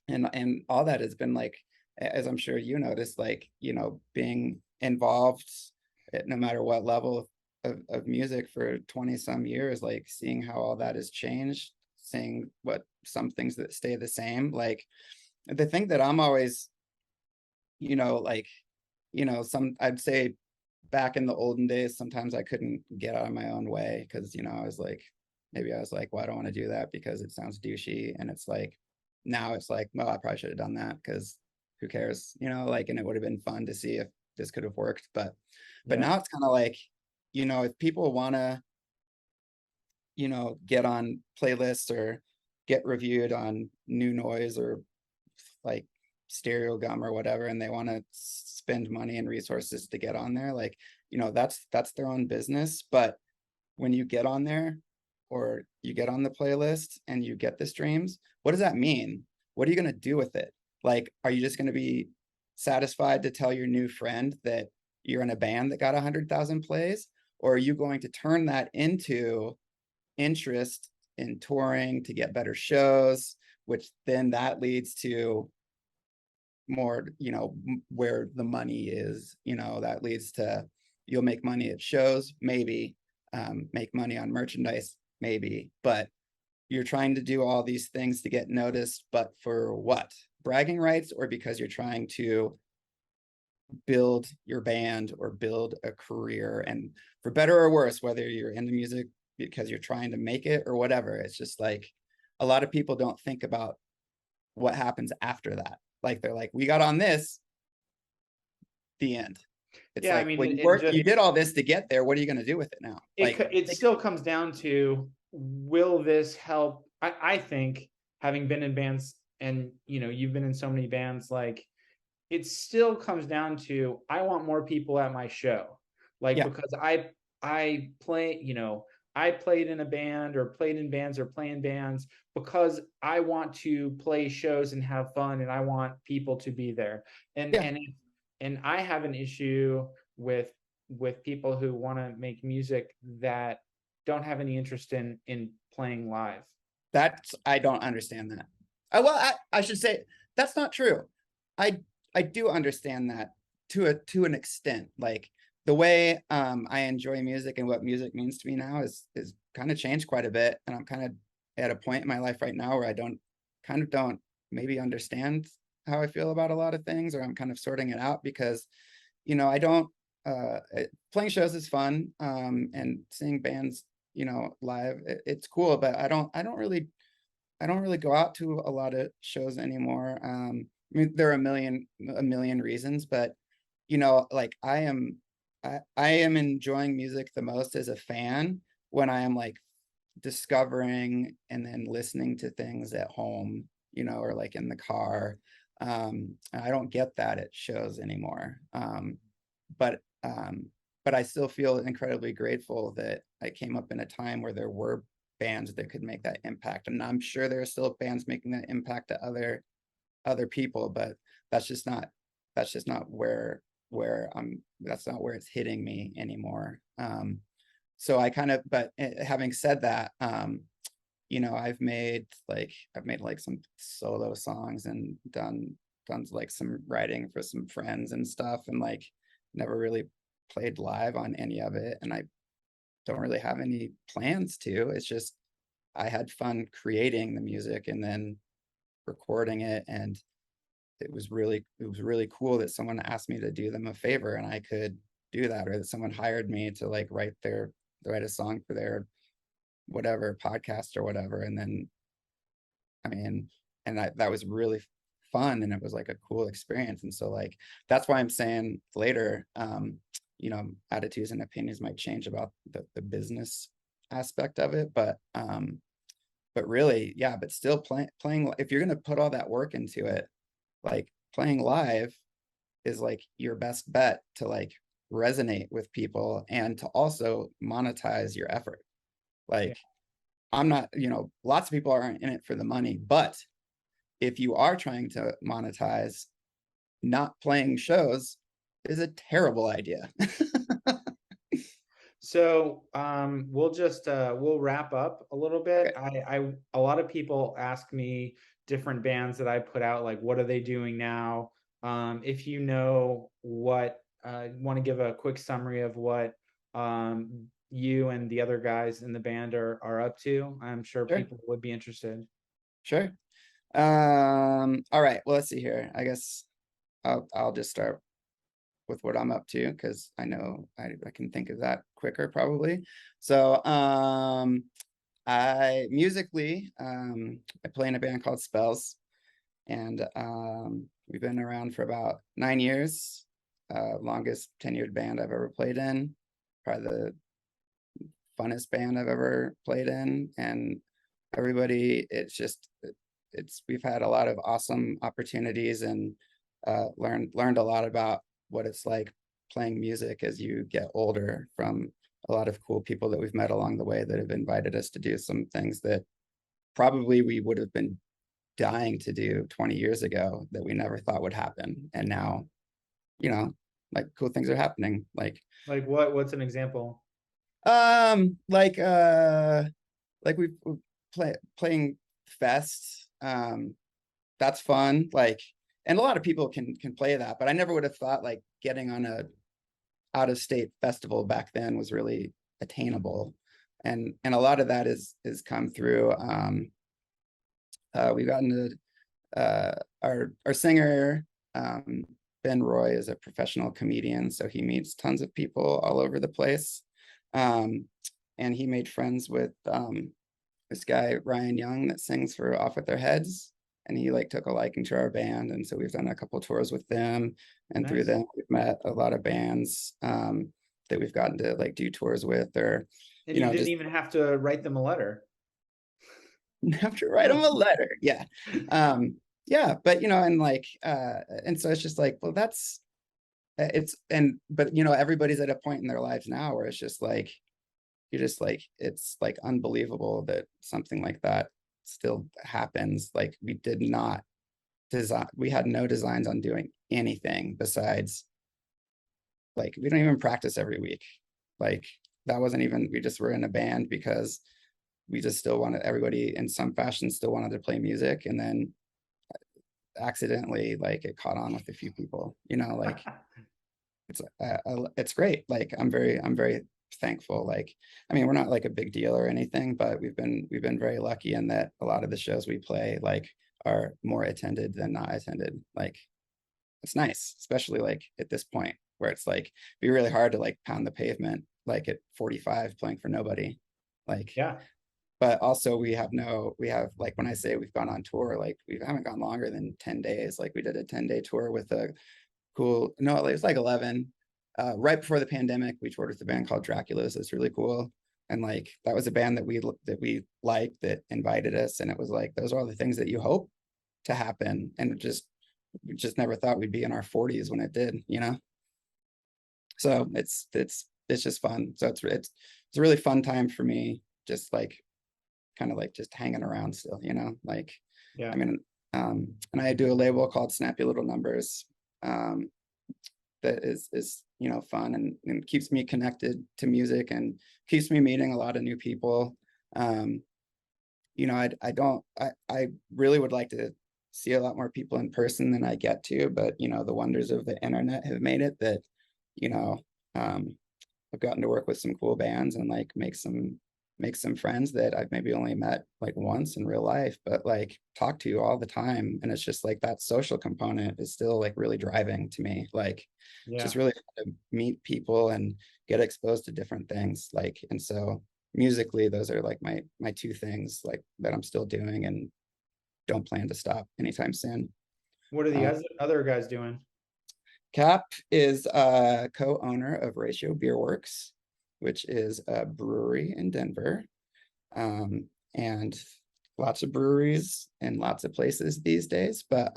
and all that has been like, as I'm sure you noticed, like, being involved at no matter what level of music for 20 some years, like seeing how all that has changed, seeing what some things that stay the same. Like, the thing that I'm always, like, I'd say back in the olden days, sometimes I couldn't get out of my own way because, I was like, well, I don't want to do that because it sounds douchey. And it's like, now it's like, well, I probably should have done that because who cares, like, and it would have been fun to see if this could have worked. But now it's kind of like, if people want to, get on playlists or get reviewed on New Noise or like Stereo Gum or whatever, and they want to spend money and resources to get on there, like, that's their own business. But when you get on there or you get on the playlist and you get the streams, what does that mean? What are you going to do with it? Like, are you just going to be satisfied to tell your new friend that you're in a band that got 100,000 plays? Or are you going to turn that into interest in touring to get better shows, which then that leads to more, where the money is, that leads to, you'll make money at shows, maybe, make money on merchandise, maybe, but you're trying to do all these things to get noticed, but for what? Bragging rights, or because you're trying to build your band or build a career, and for better or worse, whether you're into music because you're trying to make it or whatever, it's just like, a lot of people don't think about what happens after that. Like, they're like, we got on this, the end. It's Yeah, I like, mean, well, you did all this to get there. What are you going to do with it now? Like, it still comes down to, will this help? I think, having been in bands, and you've been in so many bands, like, it still comes down to, I want more people at my show. Like, yeah, because I play, I played in a band or played in bands or play in bands because I want to play shows and have fun, and I want people to be there. And yeah, and I have an issue with people who want to make music that don't have any interest in playing live. I don't understand that. Well, I should say that's not true. I do understand that to an extent. Like the way I enjoy music and what music means to me now is kind of changed quite a bit, and I'm kind of at a point in my life right now where I don't maybe understand how I feel about a lot of things, or I'm kind of sorting it out because, I don't playing shows is fun, and seeing bands, live, it's cool, but I don't really go out to a lot of shows anymore. I mean, there are a million reasons, but like I am enjoying music the most as a fan when I am like discovering and then listening to things at home, or like in the car. I don't get that at shows anymore. But but I still feel incredibly grateful that I came up in a time where there were bands that could make that impact, and I'm sure there are still bands making that impact to other people, but that's just not where I'm that's not where it's hitting me anymore. So I kind of, but having said that, I've made like some solo songs and done like some writing for some friends and stuff, and like never really played live on any of it, and I don't really have any plans to. It's just I had fun creating the music and then recording it, and it was really cool that someone asked me to do them a favor and I could do that, or that someone hired me to like write a song for their whatever podcast or whatever. And then I mean, that was really fun, and it was like a cool experience. And so like that's why I'm saying later, attitudes and opinions might change about the business aspect of it, but really, yeah, but still playing, if you're going to put all that work into it, like playing live is like your best bet to like resonate with people and to also monetize your effort. Yeah. Like I'm not, lots of people aren't in it for the money, but if you are trying to monetize, not playing shows is a terrible idea. So we'll wrap up a little bit. Okay. A lot of people ask me different bands that I put out, like what are they doing now? If you know what, want to give a quick summary of what you and the other guys in the band are up to, I'm sure Sure. people would be interested. Sure. All right. Well, let's see here. I guess I'll just start with what I'm up to, because I know I can think of that quicker probably. So I musically, I play in a band called Spells, and we've been around for about 9 years. Longest tenured band I've ever played in, probably the funnest band I've ever played in, and everybody, we've had a lot of awesome opportunities, and learned a lot about what it's like playing music as you get older, from a lot of cool people that we've met along the way that have invited us to do some things that probably we would have been dying to do 20 years ago that we never thought would happen. And now, like cool things are happening. Like what's an example? Um, like uh like we playing fests. That's fun. Like, and a lot of people can play that, but I never would have thought like getting on a out of state festival back then was really attainable. And a lot of that is come through we've gotten to our singer, Ben Roy, is a professional comedian, so he meets tons of people all over the place. And he made friends with this guy Ryan Young that sings for Off With Their Heads, and he like took a liking to our band, and so we've done a couple tours with them, and through Nice. them we've met a lot of bands that we've gotten to like do tours with, or And you didn't just even have to write them a letter. have to write them a letter. Yeah. Yeah, but and like and so it's just like, well, that's it's and but everybody's at a point in their lives now where it's just like you're just like, it's like unbelievable that something like that still happens. Like we had no designs on doing anything besides, like, we don't even practice every week. Like that wasn't even, we just were in a band because we just still wanted, everybody in some fashion still wanted to play music. And then accidentally, like, it caught on with a few people, you know, like it's great. Like, I'm very thankful. Like, I mean, we're not like a big deal or anything, but we've been very lucky in that a lot of the shows we play like are more attended than not attended. Like, it's nice, especially like at this point where it's like be really hard to like pound the pavement like at 45 playing for nobody. Like, Yeah. but also we have like, when I say we've gone on tour, like we haven't gone longer than 10 days. Like, we did a 10-day tour with a cool, no, it was like 11. Right before the pandemic, we toured with a band called Dracula's. It's really cool. And like, that was a band that we liked, that invited us. And it was like, those are all the things that you hope to happen. And we just never thought we'd be in our 40s when it did, you know? So it's just fun. So it's a really fun time for me, just like kind of like just hanging around still, you know? Like, Yeah. I mean, and I do a label called Snappy Little Numbers, that is, you know, fun and keeps me connected to music and keeps me meeting a lot of new people. You know, I really would like to see a lot more people in person than I get to, but you know, the wonders of the internet have made it that, you know, I've gotten to work with some cool bands and like make some friends that I've maybe only met like once in real life, but like talk to all the time. And it's just like that social component is still like really driving to me. Like, it's Yeah. just really fun to meet people and get exposed to different things. Like, and so musically, those are like my two things like that I'm still doing and don't plan to stop anytime soon. What are the Uh, other guys doing? Cap is a co-owner of Ratio Beer Works, which is a brewery in Denver. And lots of breweries in lots of places these days, but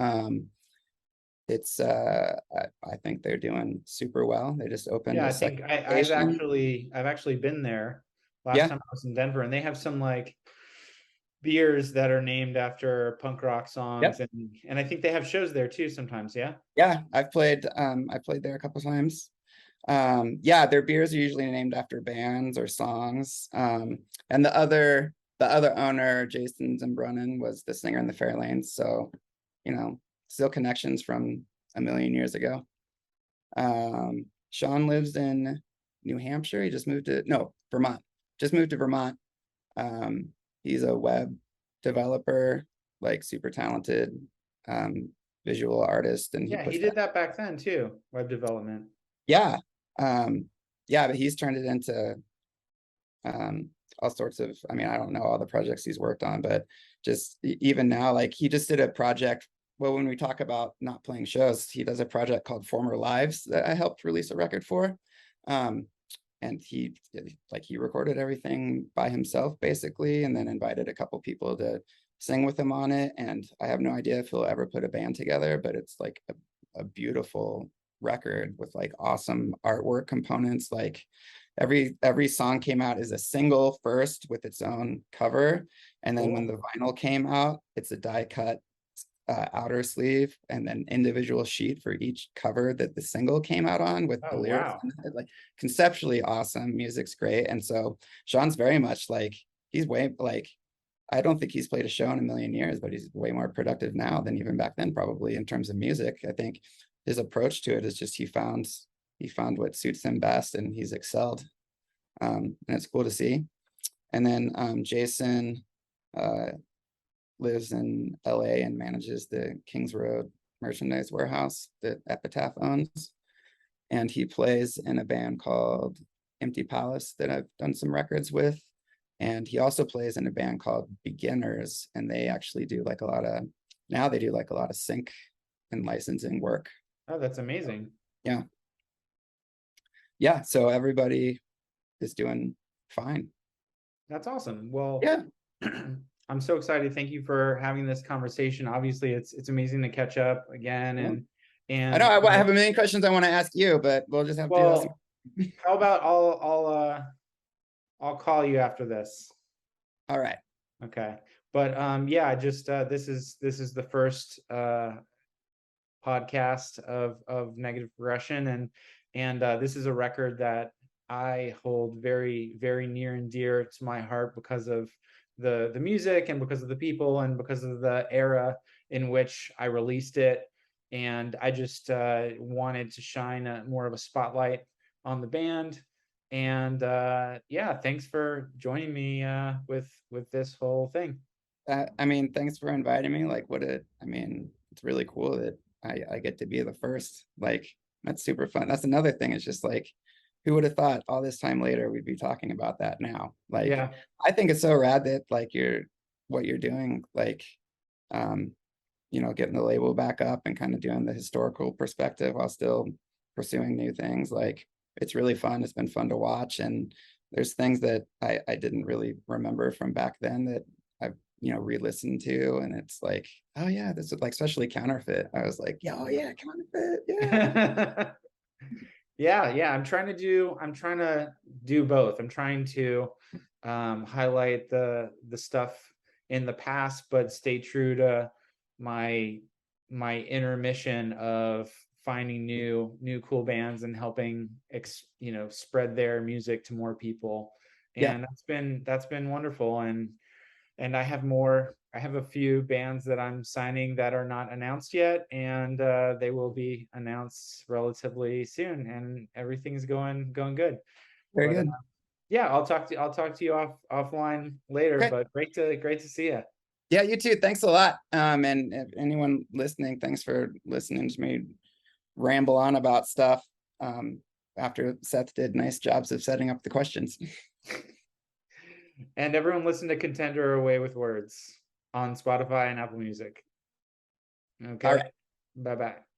it's I think they're doing super well. They just opened Yeah, a I second think location. I've actually been there last Yeah, time I was in Denver, and they have some like beers that are named after punk rock songs, yep, and I think they have shows there too sometimes. Yeah. yeah. I played there a couple times. Yeah, their beers are usually named after bands or songs. And the other owner, Jason Zembrunnen, was the singer in the Fairlanes. So, you know, still connections from a million years ago. Sean lives in New Hampshire. He just moved to, no, Vermont. Just moved to Vermont. Um, he's a web developer, like super talented, um, visual artist, and he Yeah, he puts did that. that back then too, web development. Yeah. Um, yeah, but he's turned it into um all sorts of, I mean, I don't know all the projects he's worked on, but just even now, like he just did a project. Well, when we talk about not playing shows, he does a project called Former Lives that I helped release a record for. Um, and he recorded everything by himself basically, and then invited a couple people to sing with him on it. And I have no idea if he'll ever put a band together, but it's like a beautiful record with like awesome artwork components. Like, every song came out as a single first with its own cover, and then when Cool. the vinyl came out, it's a die cut outer sleeve and then individual sheet for each cover that the single came out on with the Oh, lyrics wow. in it. Like, conceptually awesome, music's great. And so Sean's very much like, he's way like, I don't think he's played a show in a million years, but he's way more productive now than even back then, probably, in terms of music. I think his approach to it is just he found what suits him best, and he's excelled. And it's cool to see. And then Jason uh, lives in LA and manages the Kings Road merchandise warehouse that Epitaph owns. And he plays in a band called Empty Palace that I've done some records with. And he also plays in a band called Beginners, and they actually do like a lot of, now they do like a lot of sync and licensing work. Oh, that's amazing. Yeah. Yeah. So everybody is doing fine. That's awesome. Well, Yeah. I'm so excited. Thank you for having this conversation. Obviously, it's amazing to catch up again, Yeah. and I know you I know, have a million questions I want to ask you, but we'll just have to do that. well, how about I'll call you after this. All right. Okay. But yeah, just this is the first podcast of negative progression, and this is a record that I hold very, very near and dear to my heart because of the music and because of the people and because of the era in which I released it. And I just wanted to shine more of a spotlight on the band. And yeah, thanks for joining me with this whole thing. I mean, thanks for inviting me. Like, I mean, it's really cool that I get to be the first. Like, that's super fun. That's another thing. It's just like, who would have thought all this time later we'd be talking about that now? Like, Yeah. I think it's so rad that like what you're doing, like, um, getting the label back up and kind of doing the historical perspective while still pursuing new things. Like, it's really fun. It's been fun to watch. And there's things that I didn't really remember from back then that I've, re-listened to. And it's like, oh yeah, this is like, especially Counterfeit. I was like, yeah, oh yeah, Counterfeit. Yeah. Yeah, I'm trying to do both. I'm trying to highlight the stuff in the past, but stay true to my inner mission of finding new cool bands and helping spread their music to more people. Yeah. And that's been wonderful. And I have a few bands that I'm signing that are not announced yet, and they will be announced relatively soon, and everything's going good. Very But good. yeah, I'll talk to you offline later, Okay. but great to see you. Yeah, you too. Thanks a lot. And if anyone listening, thanks for listening to me ramble on about stuff. After Seth did nice jobs of setting up the questions. And everyone listen to Contender Away with Words on Spotify and Apple Music. All Okay. right. Bye bye.